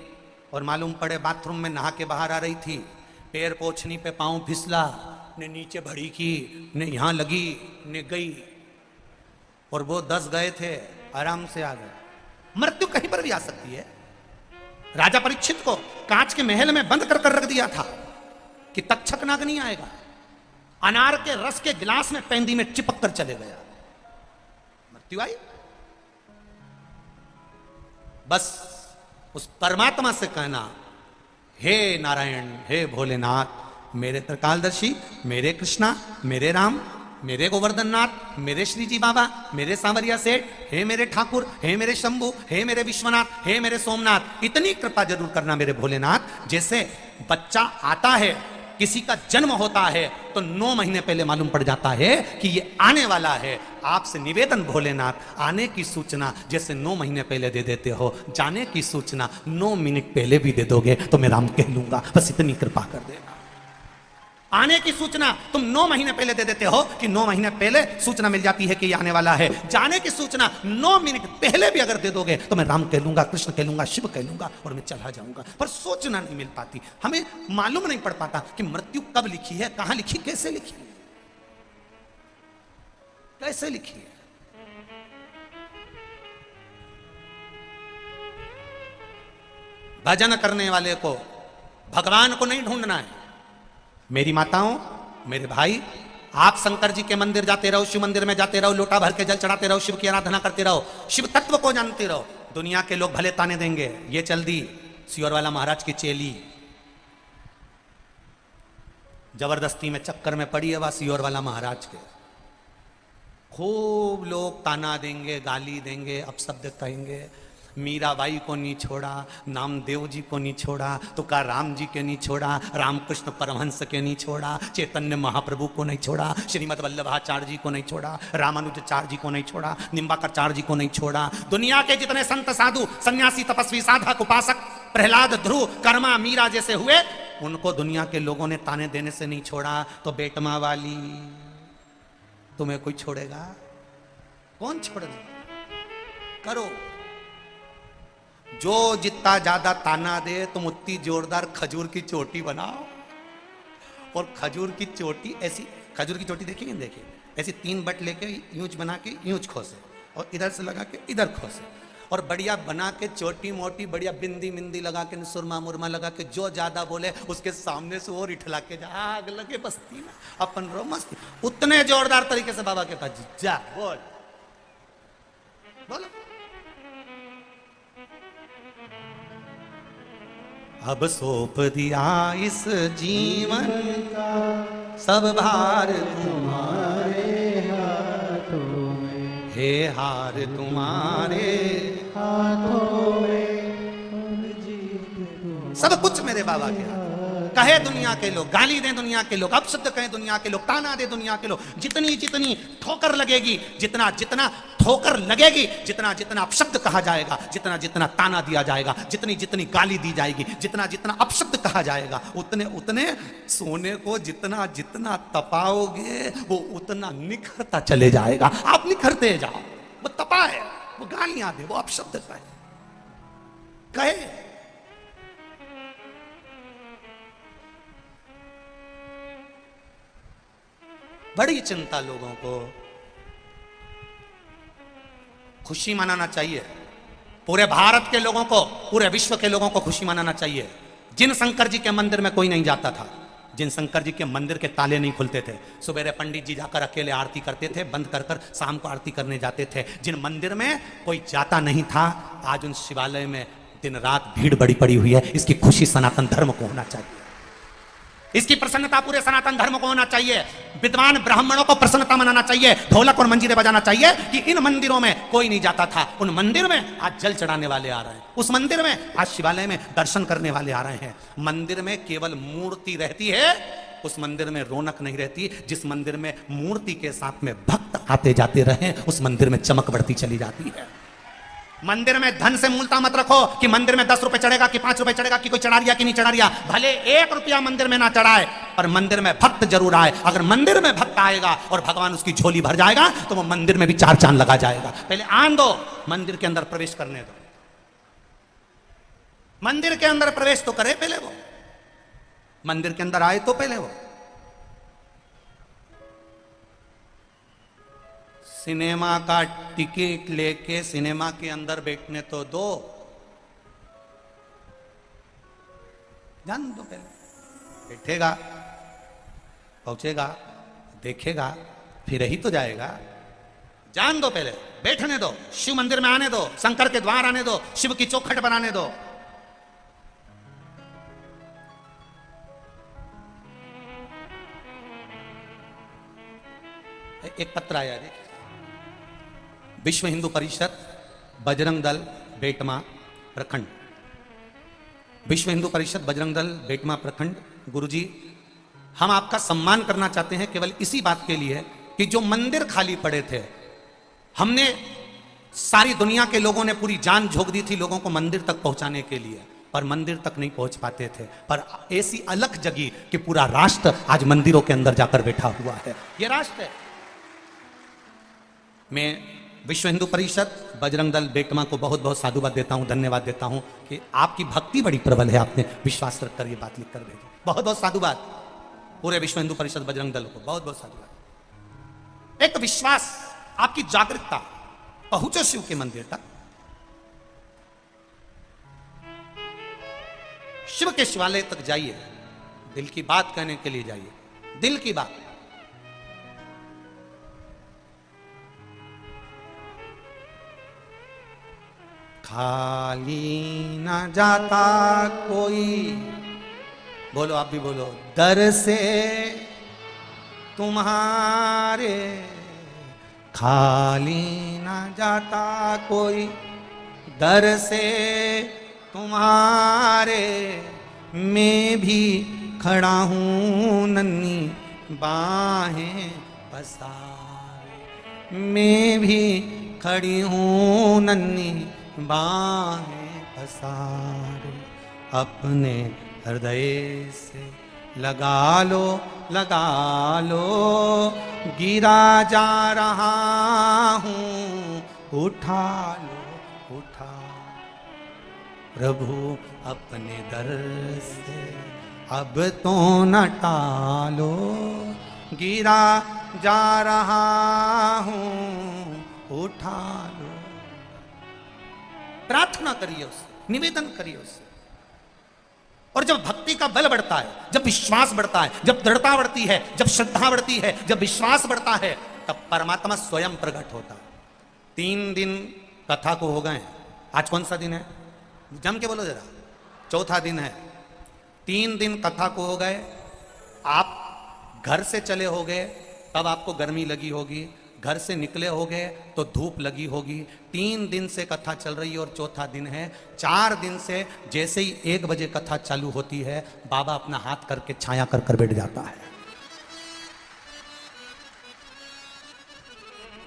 और मालूम पड़े बाथरूम में नहा के बाहर आ रही थी, पैर पोछनी पे पांव फिसला, ने नीचे भड़ी की, ने यहां लगी, ने गई, और वो 10 गए थे, आराम से आ गए। मृत्यु कहीं पर भी आ सकती है। राजा परीक्षित को कांच के महल में बंद कर कर रख दिया था कि तक्षक नाग नहीं आएगा, अनार के रस के गिलास में पेंदी में चिपक कर चले गया, मृत्यु आई। बस उस परमात्मा से कहना, हे नारायण, हे भोलेनाथ, मेरे त्रिकालदर्शी, मेरे कृष्णा, मेरे राम, मेरे गोवर्धन नाथ, मेरे श्री जी बाबा, मेरे सांवरिया सेठ, हे मेरे ठाकुर, हे मेरे शंभु, हे मेरे विश्वनाथ, हे मेरे सोमनाथ, इतनी कृपा जरूर करना मेरे भोलेनाथ। जैसे बच्चा आता है, किसी का जन्म होता है तो 9 महीने पहले मालूम पड़ जाता है कि ये आने वाला है। आपसे निवेदन भोलेनाथ, आने की सूचना जैसे 9 महीने पहले दे देते हो, जाने की सूचना 9 मिनट पहले भी दे दोगे तो मैं राम कह लूंगा। बस इतनी कृपा कर देना। आने की सूचना तुम 9 महीने पहले दे देते हो कि 9 महीने पहले सूचना मिल जाती है कि ये आने वाला है। जाने की सूचना 9 मिनट पहले भी अगर दे दोगे तो मैं राम कह लूंगा, कृष्ण कह लूंगा, शिव कह लूंगा और मैं चला जाऊंगा। पर सूचना नहीं मिल पाती, हमें मालूम नहीं पड़ पाता कि मृत्यु कब लिखी है, कहां लिखी, कैसे लिखी है, कैसे लिखी है। भजन करने वाले को भगवान को नहीं ढूंढना है। मेरी माताओं, मेरे भाई, आप शंकर जी के मंदिर जाते रहो, शिव मंदिर में जाते रहो, लोटा भर के जल चढ़ाते रहो, शिव की आराधना करते रहो, शिव तत्व को जानते रहो। दुनिया के लोग भले ताने देंगे, ये चल दी सियोर वाला महाराज की चेली, जबरदस्ती में चक्कर में पड़ी है वह सियोर वाला महाराज के। खूब लोग ताना देंगे, गाली देंगे, अपशब्द कहेंगे। मीराबाई को नहीं छोड़ा, नामदेव जी को नहीं छोड़ा, तुका राम जी के नहीं छोड़ा, रामकृष्ण परमहंस के नहीं छोड़ा, चैतन्य महाप्रभु को नहीं छोड़ा, श्रीमद वल्लभाचार्य जी को नहीं छोड़ा, रामानुजाचार्य जी को नहीं छोड़ा, निम्बाकरचार्य जी को नहीं छोड़ा। दुनिया के जितने संत साधु सन्यासी तपस्वी साधक उपासक प्रहलाद ध्रुव कर्मा मीरा जैसे हुए, उनको दुनिया के लोगों ने ताने देने से नहीं छोड़ा। तो बेटमा वाली तुम्हें कोई छोड़ेगा? कौन छोड़ेगा? करो। जो जितना ज्यादा ताना दे तुम उतनी जोरदार खजूर की चोटी बनाओ। और खजूर की चोटी ऐसी, खजूर की चोटी देखिए, देखिए ऐसी 3 बट लेके यूज बना के यूज खोसे और इधर से लगा के इधर खोसे और बढ़िया बना के चोटी मोटी बढ़िया बिंदी मिंदी लगा के सुरमा मुरमा लगा के जो ज्यादा बोले उसके सामने से और इठला के जा, आग लगे बस्ती में, अपन रो मस्ती। उतने जोरदार तरीके से बाबा के पास जा, बोल बोलो। अब सौंप दिया इस जीवन का सब भार तुम्हारे हाथों में, हे हार तुम्हारे हाथों में, सब कुछ मेरे बाबा के हाथ। कहे दुनिया के लोग, गाली दें दुनिया के लोग, अपशब्द कहें दुनिया के लोग, ताना दे दुनिया के लोग, जितनी जितनी ठोकर लगेगी, जितना जितना ठोकर लगेगी, जितना जितना अपशब्द कहा जाएगा, जितना जितना ताना दिया जाएगा, जितनी जितनी गाली दी जाएगी, जितना जितना अपशब्द कहा जाएगा, उतने उतने सोने को जितना जितना तपाओगे वो उतना निखरता चले जाएगा। आप निखरते जाओ। वो तपाए, वो गालियां दे, वो अपशब्द कहे। बड़ी चिंता लोगों को। खुशी मनाना चाहिए पूरे भारत के लोगों को, पूरे विश्व के लोगों को खुशी मनाना चाहिए। जिन शंकर जी के मंदिर में कोई नहीं जाता था, जिन शंकर जी के मंदिर के ताले नहीं खुलते थे, सुबेरे पंडित जी जाकर अकेले आरती करते थे, बंद कर कर शाम को आरती करने जाते थे, जिन मंदिर में कोई जाता नहीं था, आज उन शिवालय में दिन रात भीड़ बड़ी पड़ी हुई है। इसकी खुशी सनातन धर्म को होना चाहिए, इसकी प्रसन्नता पूरे सनातन धर्म को होना चाहिए। विद्वान ब्राह्मणों को प्रसन्नता मनाना चाहिए, ढोलक और मंजीरे बजाना चाहिए कि इन मंदिरों में कोई नहीं जाता था, उन मंदिर में आज जल चढ़ाने वाले आ रहे हैं, उस मंदिर में आज शिवालय में दर्शन करने वाले आ रहे हैं। मंदिर में केवल मूर्ति रहती है, उस मंदिर में रौनक नहीं रहती। जिस मंदिर में मूर्ति के साथ में भक्त आते जाते रहे, उस मंदिर में चमक बढ़ती चली जाती है। मंदिर में धन से मूलता मत रखो कि मंदिर में 10 रुपए चढ़ेगा कि 5 रुपए चढ़ेगा कि कोई चढ़ा रिया कि नहीं चढ़ा रिया। भले 1 रुपया मंदिर में ना चढ़ाए, पर मंदिर में भक्त जरूर आए। अगर मंदिर में भक्त आएगा और भगवान उसकी झोली भर जाएगा तो वो मंदिर में भी 4 चांद लगा जाएगा। पहले आन दो, मंदिर के अंदर प्रवेश करने दो, मंदिर के अंदर प्रवेश तो करे पहले वो, मंदिर के अंदर आए तो पहले वो। सिनेमा का टिकट लेके सिनेमा के अंदर बैठने तो दो, जान दो पहले। बैठेगा, पहुंचेगा, देखेगा, फिर ही तो जाएगा। जान दो पहले, बैठने दो, शिव मंदिर में आने दो, शंकर के द्वार आने दो, शिव की चौखट बनाने दो। एक पत्र आया है, विश्व हिंदू परिषद बजरंग दल बेटमा प्रखंड, विश्व हिंदू परिषद बजरंग दल बेटमा प्रखंड। गुरुजी, हम आपका सम्मान करना चाहते हैं केवल इसी बात के लिए कि जो मंदिर खाली पड़े थे, हमने सारी दुनिया के लोगों ने पूरी जान झोंक दी थी लोगों को मंदिर तक पहुंचाने के लिए। पर मंदिर तक नहीं पहुंच पाते थे, पर ऐसी अलख जगी कि पूरा राष्ट्र आज मंदिरों के अंदर जाकर बैठा हुआ है। यह राष्ट्र है। मैं विश्व हिंदू परिषद बजरंग दल बेटमा को बहुत बहुत साधुवाद देता हूं, धन्यवाद देता हूं कि आपकी भक्ति बड़ी प्रबल है, आपने विश्वास रखकर ये बात लिख कर भेजी। बहुत बहुत साधुवाद पूरे विश्व हिंदू परिषद बजरंग दल को, बहुत बहुत साधुवाद। एक विश्वास, आपकी जागरूकता, पहुंचो शिव के मंदिर तक, शिव के शिवालय तक जाइए, दिल की बात कहने के लिए जाइए, दिल की बात। खाली ना जाता कोई, बोलो आप भी बोलो, दर से तुम्हारे, खाली ना जाता कोई दर से तुम्हारे, मैं भी खड़ा हूं नन्ही बाहें पसारे, मैं भी खड़ी हूं नन्ही बाहें पसारे, अपने हृदय से लगा लो, लगा लो, गिरा जा रहा हूं, उठा लो, उठा। प्रभु अपने दर से अब तो न टालो, गिरा जा रहा हूं, उठा लो। प्रार्थना करिए उससे, निवेदन करिए उससे। और जब भक्ति का बल बढ़ता है, जब विश्वास बढ़ता है, जब दृढ़ता बढ़ती है, जब श्रद्धा बढ़ती है, जब विश्वास बढ़ता है, तब परमात्मा स्वयं प्रकट होता है। 3 दिन कथा को हो गए, आज कौन सा दिन है? जम के बोलो जरा, चौथा दिन है। 3 दिन कथा को हो गए, आप घर से चले हो गए तब आपको गर्मी लगी होगी, घर से निकले हो गए तो धूप लगी होगी। 3 दिन से कथा चल रही है और चौथा दिन है। 4 दिन से जैसे ही 1 बजे कथा चालू होती है, बाबा अपना हाथ करके छाया कर कर बैठ जाता है।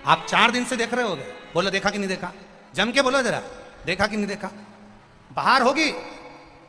आप 4 दिन से देख रहे होगे, बोलो देखा कि नहीं देखा? जम के बोलो जरा, देखा कि नहीं देखा? बाहर होगी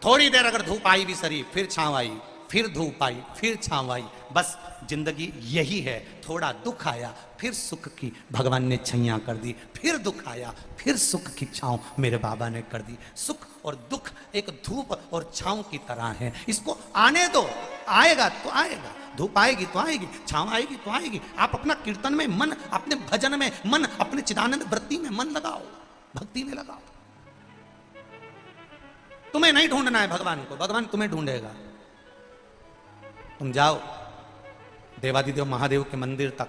थोड़ी देर, अगर धूप आई भी सरी, फिर छांव आई, फिर धूप आई, फिर छांव आई। बस जिंदगी यही है। थोड़ा दुख आया, फिर सुख की भगवान ने छैया कर दी, फिर दुख आया, फिर सुख की छांव मेरे बाबा ने कर दी। सुख और दुख एक धूप और छांव की तरह है, इसको आने दो, आएगा तो आएगा, धूप आएगी तो आएगी, छांव आएगी तो आएगी। आप अपना कीर्तन में मन, अपने भजन में मन, अपने चिदानंद वृत्ति में मन लगाओ, भक्ति में लगाओ। तुम्हें नहीं ढूंढना है भगवान को, भगवान तुम्हें ढूंढेगा। तुम जाओ देवादिदेव महादेव के मंदिर तक,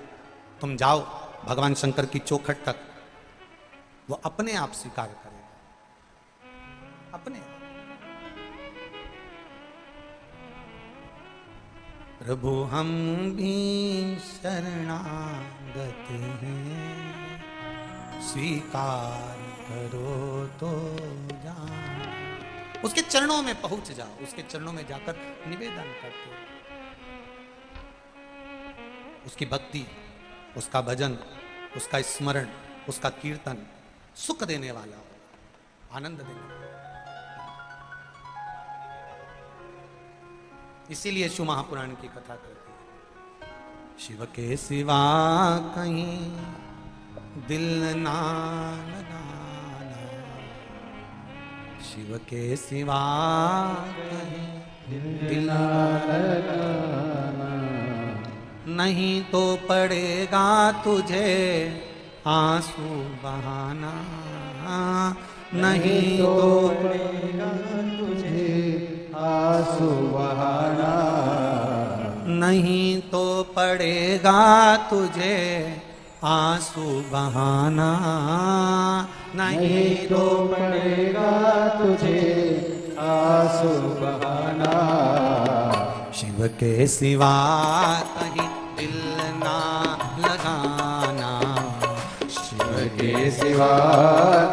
तुम जाओ भगवान शंकर की चौखट तक, वो अपने आप स्वीकार करेगा, अपने। प्रभु हम भी शरणागत हैं, स्वीकार करो तो जान। उसके चरणों में पहुंच जाओ, उसके चरणों में जाकर निवेदन करते हो। उसकी भक्ति, उसका भजन, उसका स्मरण, उसका कीर्तन सुख देने वाला हो, आनंद देने वाला। इसीलिए शिव महापुराण की कथा करती है, शिव के सिवा कहीं दिल ना लगाना, शिव के सिवा कहीं दिल ना लगाना, नहीं तो पड़ेगा तुझे आंसू बहाना, नहीं तो
पड़ेगा तुझे आंसू बहाना,
नहीं तो पड़ेगा तुझे आंसू बहाना,
नहीं तो पड़ेगा तुझे आंसू बहाना,
शिव के सिवा कहीं दिल ना लगाना,
शिव के सिवा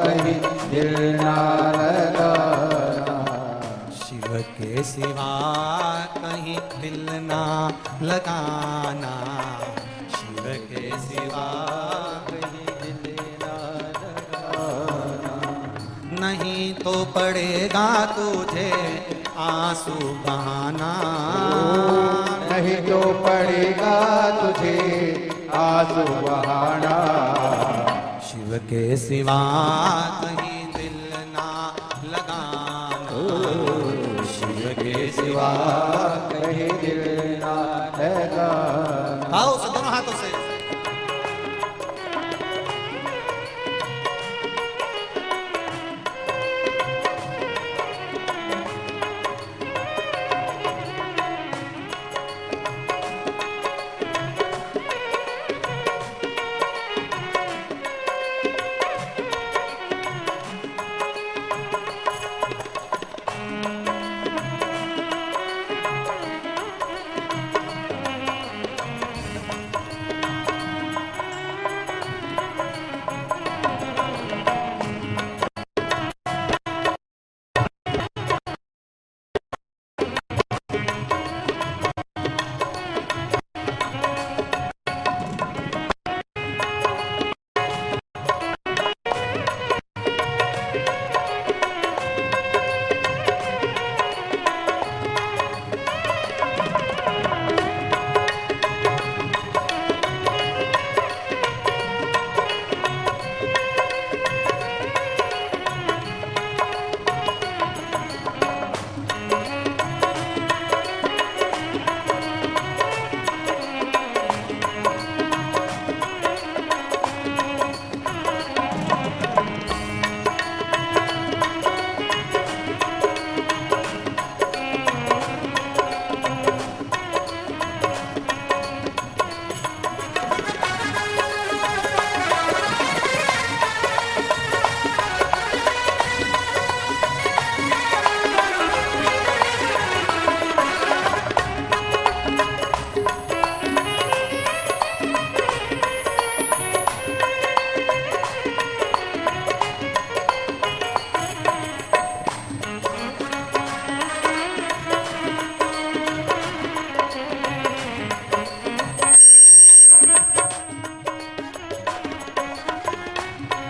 कहीं दिल ना लगाना,
शिव के सिवा कहीं दिल ना लगाना, शिव के सिवा कहीं दिल ना लगाना, नहीं तो पड़ेगा तुझे आंसू बहाना।
नहीं तो पड़ेगा तुझे आंसू बहाना।
शिव के सिवा कहीं दिल ना लगाना। शिव के सिवा
कहीं दिल ना लगाना।
आओ उसे दोनों हाथों से।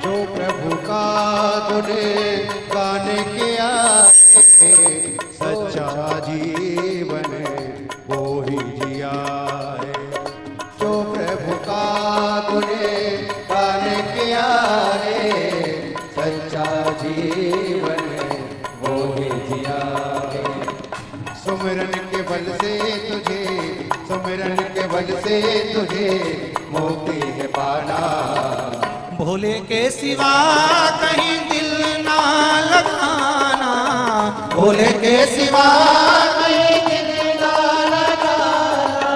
जो प्रभु का तूने गाने के आए, सच्चा जीवन वो ही जिया है। जो प्रभु का तूने गाने के आए, सच्चा जीवन वो ही जिया है। सुमिरन के बल से तुझे, सुमिरन के बल से तुझे मुक्ति है पाना।
भोले के सिवा कहीं दिल ना लगाना। भोले के सिवा कहीं दिल ना लगाना।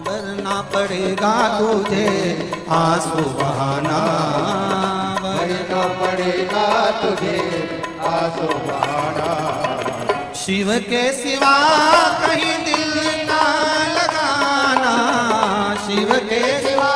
वरना पड़ेगा तुझे आंसू बहाना।
वरना पड़ेगा तुझे आंसू बहाना।
शिव के सिवा कहीं दिल ना लगाना। शिव के सिवा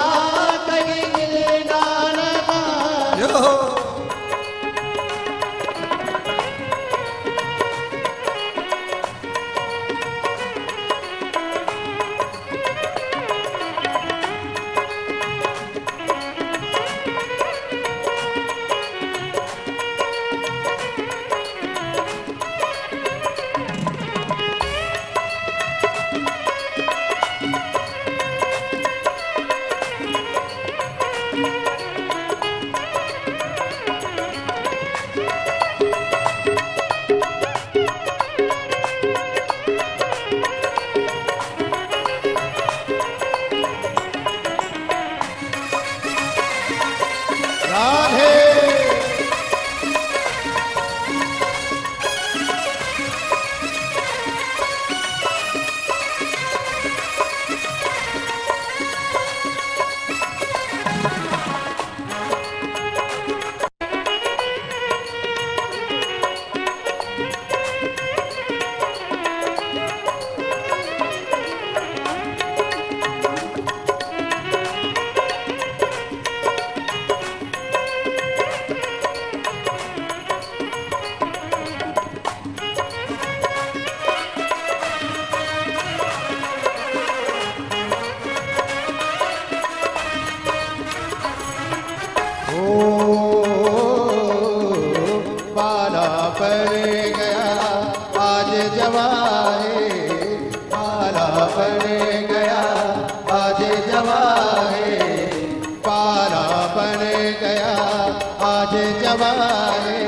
आज जवारे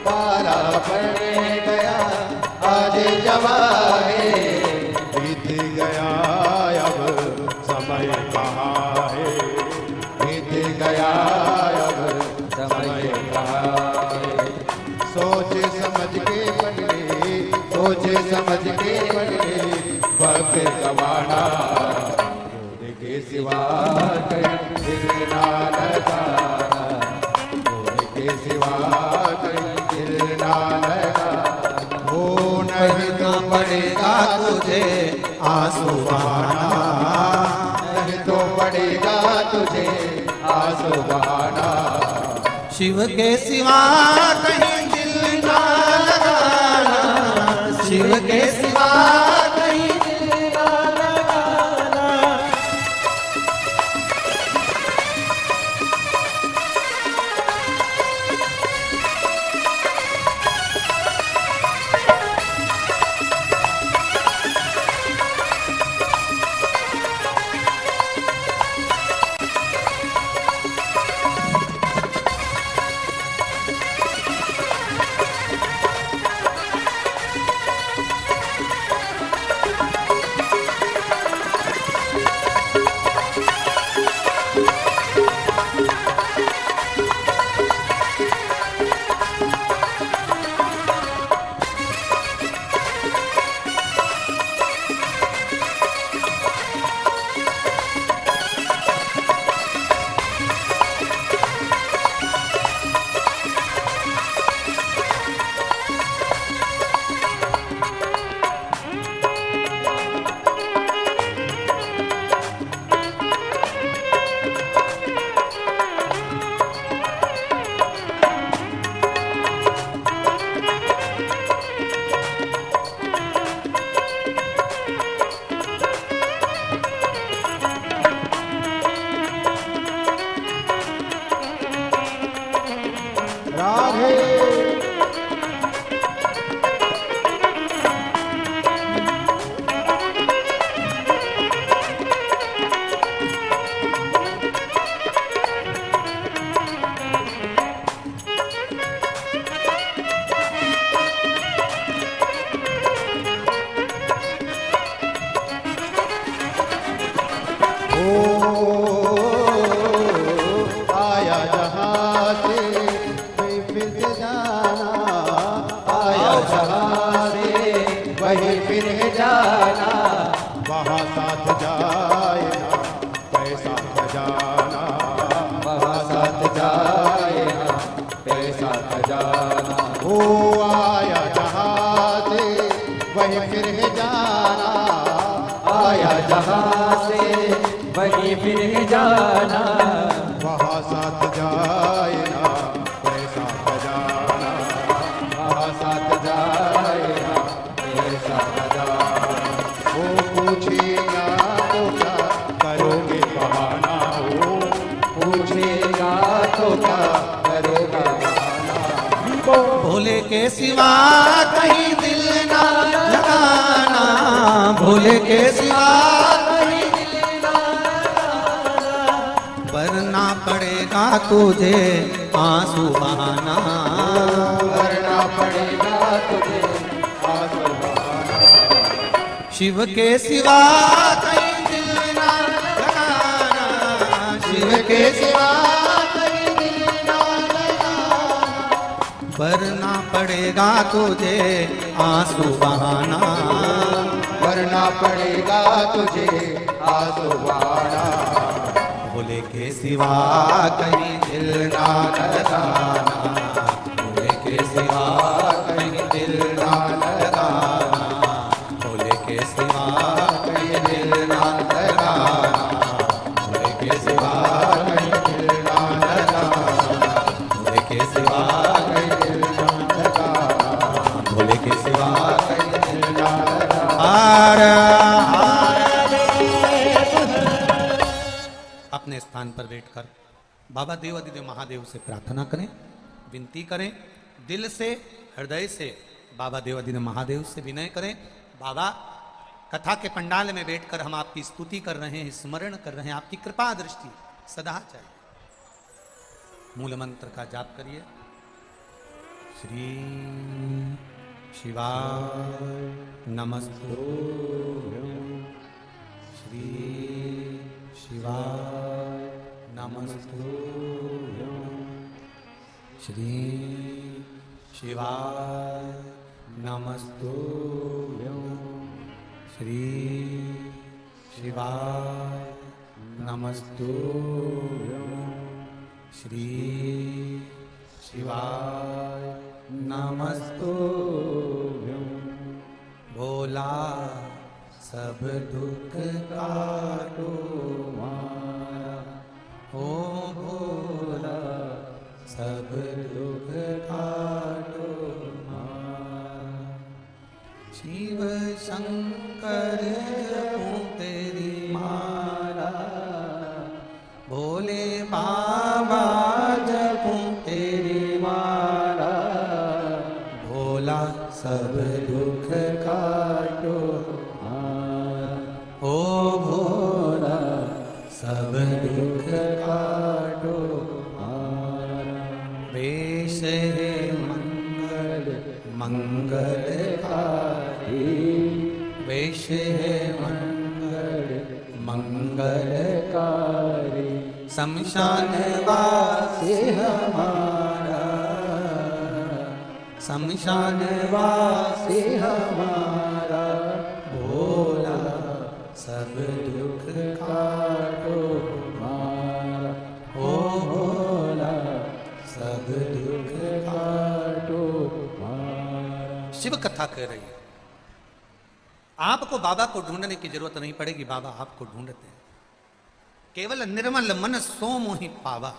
पारा पड़ गया, आज जवारे बीत गया अब समय कहाँ है, बीत गया अब समय कहाँ है। सोच समझ के पढ़े, सोच समझ के पढ़े, वक्त गवाना भोले के सिवा कहीं दिल ना लगाना, भोले के सिवा कहीं दिल ना लगाना। हो नहीं तो पड़ेगा तुझे आंसू बहाना, नहीं तो पड़ेगा तुझे आंसू बहाना।
शिव के सिवा कहीं दिल ना लगाना, शिव के सिवा कहीं दिल ना लगाना।
राधे आया जहाँ से वही फिर से जाना, आया जहाँ से वही फिर जाना। वहाँ साथ जाए ना पैसा खजाना, वहाँ साथ जाए ना पैसा खजाना। ओ आया जहाँ से वही फिर जाना, आया जहाँ से
वही फिर जाना।
वहाँ साथ जाए ना पैसा खजाना, वहाँ साथ जाए ना पैसा खजाना। वो पूछेगा तो क्या करोगे बहाना, हो पूछेगा तो क्या करोगे बहाना।
भोले के सिवा कहीं दिल ना लगाना, भोले के सिवा कहीं दिल ना लगाना। वरना पड़ेगा तुझे आंसू बहाना,
वरना पड़ेगा तुझे आंसू बहाना।
शिव के सिवा कहीं दिल ना लगाना, शिव के सिवा कहीं दिल ना लगाना। वरना पड़ेगा तुझे आंसू बहाना,
वरना पड़ेगा तुझे आंसू बहाना।
भोले के सिवा कहीं दिल ना लगाना, भोले के सिवा कहीं दिल ना लगाना, भोले के सिवा कहीं दिल ना लगाना, भोले के सिवा कहीं दिल ना लगाना, भोले के सिवा कहीं दिल ना लगाना, भोले के सिवा कहीं दिल ना लगाना। अपने स्थान पर बैठकर बाबा देवादिदेव महादेव से प्रार्थना करें, विनती करें, दिल से हृदय से बाबा देवादिदेव महादेव से विनय करें। बाबा कथा के पंडाल में बैठकर हम आपकी स्तुति कर रहे हैं, स्मरण कर रहे हैं, आपकी कृपा दृष्टि सदा चाहिए। मूल मंत्र का जाप करिए। श्री शिवाय नमस्तुभ्यं। श्री शिवाय नमस्तुभ्यं। श्री शिवाय नमस्तुभ्यं। श्री शिवाय नमस्तुभ्यं। श्री शिवाय नमस्तुभ्यं। भोला सब दुख काटो मारा, ओ भोला सब दुख काटो मारा। शिव शंकर जपूं तेरी माला, भोले बाबा जपूं तेरी माला। भोला सब दुख काटो मारा, ओ भोला सब दुख काटो मारा। वेश है मंगल मंगलकारी, वेश है मंगल मंगलकारी। शमशान वासी हमारा, शमशान वासी हमारा। भोला सब दुख काटो मारा, ओ भोला सब दुख काटो मारा। शिव कथा कह रही है। आपको बाबा को ढूंढने की जरूरत नहीं पड़ेगी, बाबा आपको ढूंढते हैं। केवल निर्मल मन सो मोहि पावा,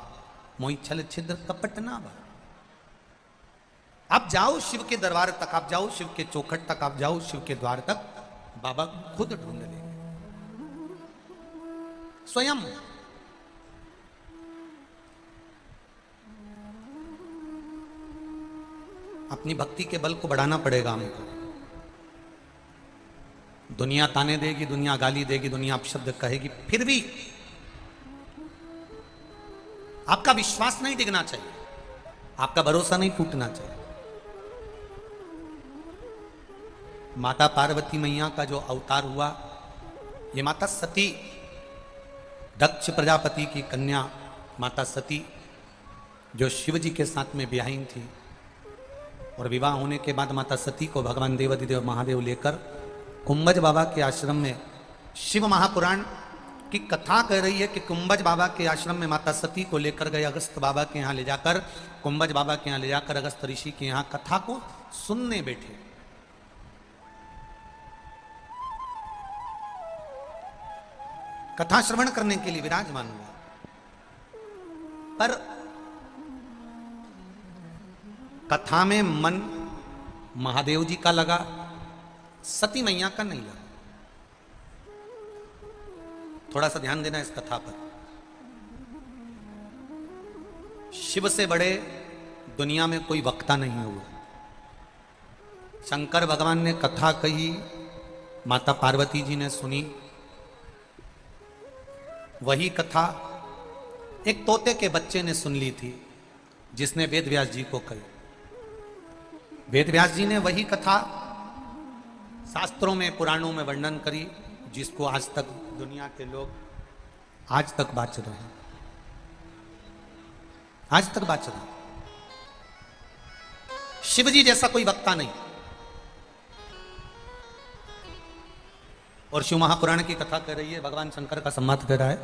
मोहि छल छिद्र कपट नावा। आप जाओ शिव के दरबार तक, आप जाओ शिव के चौखट तक, आप जाओ शिव के द्वार तक, बाबा खुद ढूंढ लेंगे स्वयं। अपनी भक्ति के बल को बढ़ाना पड़ेगा हमको। दुनिया ताने देगी, दुनिया गाली देगी, दुनिया अपशब्द कहेगी, फिर भी आपका विश्वास नहीं डिगना चाहिए, आपका भरोसा नहीं टूटना चाहिए। माता पार्वती मैया का जो अवतार हुआ, ये माता सती, दक्ष प्रजापति की कन्या माता सती, जो शिव जी के साथ में ब्याहीन थी, और विवाह होने के बाद माता सती को भगवान देवाधिदेव महादेव लेकर कुंभज बाबा के आश्रम में, शिव महापुराण की कथा कह रही है कि कुंभज बाबा के आश्रम में माता सती को लेकर गए अगस्त बाबा के यहाँ ले जाकर, कुंभज बाबा के यहाँ ले जाकर अगस्त ऋषि के यहाँ कथा को सुनने बैठे। कथा श्रवण करने के लिए विराजमान हुआ, पर कथा में मन महादेव जी का लगा, सती मैया का नहीं लगा। थोड़ा सा ध्यान देना इस कथा पर। शिव से बड़े दुनिया में कोई वक्ता नहीं हुआ। शंकर भगवान ने कथा कही, माता पार्वती जी ने सुनी। वही कथा एक तोते के बच्चे ने सुन ली थी, जिसने वेद व्यास जी को कही। वेद व्यास जी ने वही कथा शास्त्रों में, पुराणों में वर्णन करी, जिसको आज तक दुनिया के लोग आज तक बाच रहे हैं, आज तक बाच रहे हैं। शिव जी जैसा कोई वक्ता नहीं। और शिव महापुराण की कथा कह रही है, भगवान शंकर का संवाद कर रहा है,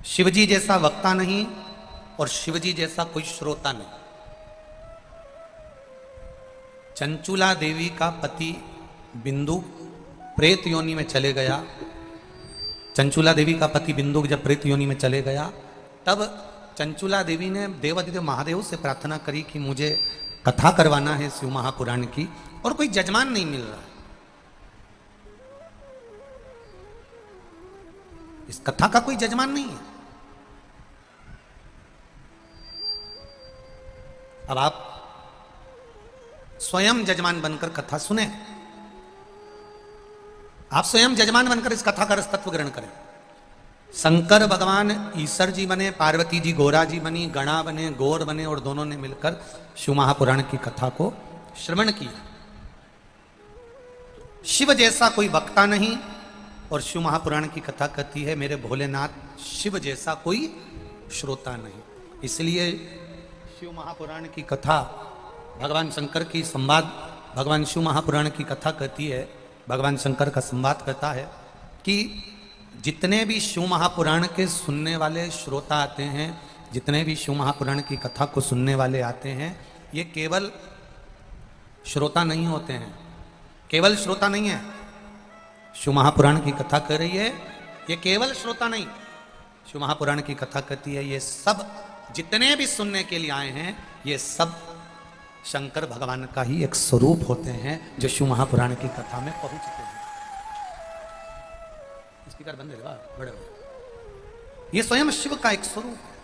शिव जी जैसा वक्ता नहीं और शिव जी जैसा कोई श्रोता नहीं। चंचुला देवी का पति बिंदु प्रेत योनि में चले गया। चंचुला देवी का पति बिंदु जब प्रेत योनि में चले गया, तब चंचुला देवी ने देवाधिदेव महादेव से प्रार्थना करी कि मुझे कथा करवाना है शिव महापुराण की, और कोई जजमान नहीं मिल रहा। इस कथा का कोई जजमान नहीं है। अब आप स्वयं जजमान बनकर कथा सुने, आप स्वयं जजमान बनकर इस कथा का रसतत्व ग्रहण करें। शंकर भगवान ईश्वर जी बने, पार्वती जी गोरा जी बनी, गणा बने, गौर बने और दोनों ने मिलकर शिव महापुराण की कथा को श्रवण किया। शिव जैसा कोई वक्ता नहीं और शिव महापुराण की कथा कहती है मेरे भोलेनाथ शिव जैसा कोई श्रोता नहीं। इसलिए शिव महापुराण की कथा, भगवान शंकर की संवाद, भगवान शिव महापुराण की कथा कहती है, भगवान शंकर का संवाद कहता है कि जितने भी शिव महापुराण के सुनने वाले श्रोता आते हैं, जितने भी शिव महापुराण की कथा को सुनने वाले आते हैं, ये केवल श्रोता नहीं होते हैं, केवल श्रोता नहीं है। शिव महापुराण की कथा कर रही है, ये केवल श्रोता नहीं, शिव महापुराण की कथा कहती है ये सब जितने भी सुनने के लिए आए हैं, ये सब शंकर भगवान का ही एक स्वरूप होते हैं जो शिव महापुराण की कथा में पहुंचते हैं। स्पीकर बंद है, वाह बड़े बड़े। ये स्वयं शिव का एक स्वरूप है,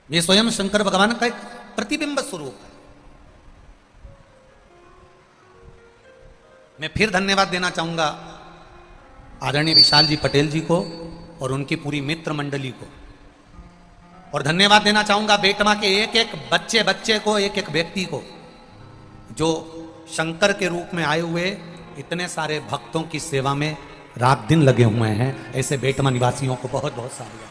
ये स्वयं शंकर भगवान का एक प्रतिबिंब स्वरूप है। मैं फिर धन्यवाद देना चाहूंगा आदरणीय विशाल जी पटेल जी को और उनकी पूरी मित्र मंडली को, और धन्यवाद देना चाहूंगा बेटमा के एक एक बच्चे को, एक एक व्यक्ति को जो शंकर के रूप में आए हुए इतने सारे भक्तों की सेवा में रात दिन लगे हुए हैं। ऐसे बेटमा निवासियों को बहुत बहुत साधुवाद।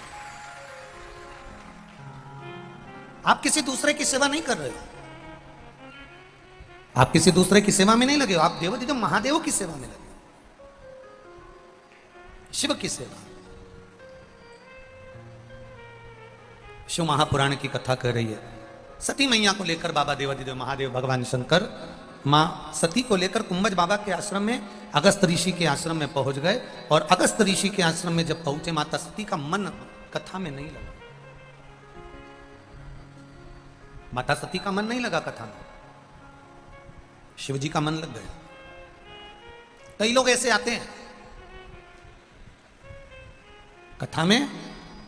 आप किसी दूसरे की सेवा नहीं कर रहे हो, आप किसी दूसरे की सेवा में नहीं लगे हो, आप देवाधिदेव महादेव की सेवा में लगे, शिव की सेवा। शिव महापुराण की कथा कर रही है, सती मैया को लेकर बाबा देवाधिदेव महादेव भगवान शंकर मां सती को लेकर कुंभज बाबा के आश्रम में, अगस्त ऋषि के आश्रम में पहुंच गए। और अगस्त ऋषि के आश्रम में जब पहुंचे, माता सती का मन कथा में नहीं लगा, माता सती का मन नहीं लगा कथा में, शिवजी का मन लग गया। कई लोग ऐसे आते हैं कथा में,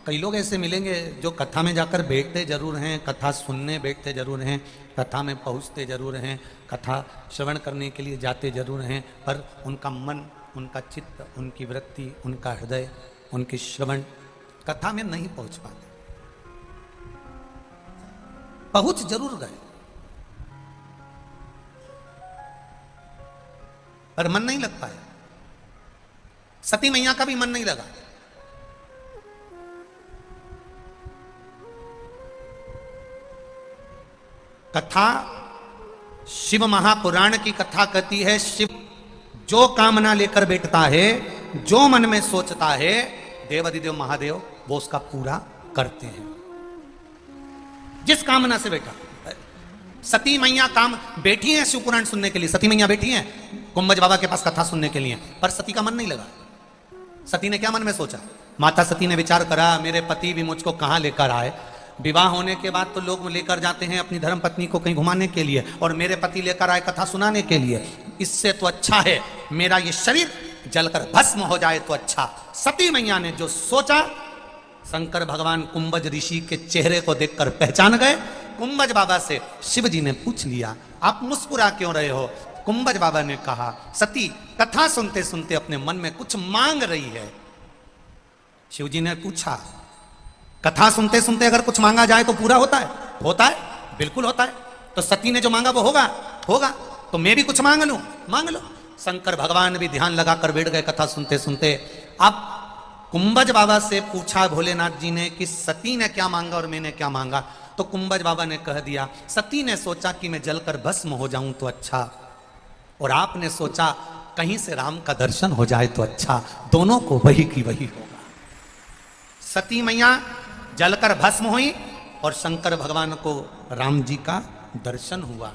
कई लोग ऐसे मिलेंगे जो कथा में जाकर बैठते जरूर हैं, कथा सुनने बैठते जरूर हैं, कथा में पहुंचते जरूर हैं, कथा श्रवण करने के लिए जाते जरूर हैं, पर उनका मन, उनका चित्त, उनकी वृत्ति, उनका हृदय, उनकी श्रवण कथा में नहीं पहुंच पाते। पहुंच जरूर गए पर मन नहीं लग पाया। सती मैया का भी मन नहीं लगा। कथा शिव महापुराण की कथा कहती है, शिव जो कामना लेकर बैठता है, जो मन में सोचता है, देवाधिदेव महादेव वो उसका पूरा करते हैं। जिस कामना से बैठा, सती मैया काम बैठी है शिव पुराण सुनने के लिए, सती मैया बैठी है कुंभज बाबा के पास कथा सुनने के लिए, पर सती का मन नहीं लगा। सती ने क्या मन में सोचा? माता सती ने विचार करा मेरे पति भी मुझको कहां लेकर आए, विवाह होने के बाद तो लोग लेकर जाते हैं अपनी धर्म पत्नी को कहीं घुमाने के लिए, और मेरे पति लेकर आए कथा सुनाने के लिए। इससे तो अच्छा है मेरा ये शरीर जलकर भस्म हो जाए तो अच्छा। सती मैया ने जो सोचा, शंकर भगवान कुंभज ऋषि के चेहरे को देखकर पहचान गए। कुंभज बाबा से शिव जी ने पूछ लिया, आप मुस्कुरा क्यों रहे हो? कुंभज बाबा ने कहा, सती कथा सुनते सुनते अपने मन में कुछ मांग रही है। शिव जी ने पूछा, कथा सुनते सुनते अगर कुछ मांगा जाए तो पूरा होता है? होता है, बिल्कुल होता है। तो सती ने जो मांगा वो होगा, होगा। तो मैं भी कुछ मांग लूं, मांग लो। शंकर भगवान भी ध्यान लगाकर बैठ गए कथा सुनते सुनते। अब कुंभज बाबा से पूछा भोलेनाथ जी ने कि सती ने क्या मांगा और मैंने क्या मांगा? तो कुंभज बाबा ने कह दिया, सती ने सोचा कि मैं जलकर भस्म हो जाऊं तो अच्छा, और आपने सोचा कहीं से राम का दर्शन हो जाए तो अच्छा। दोनों को वही की वही होगा। सती मैया जलकर भस्म हुई और शंकर भगवान को राम जी का दर्शन हुआ।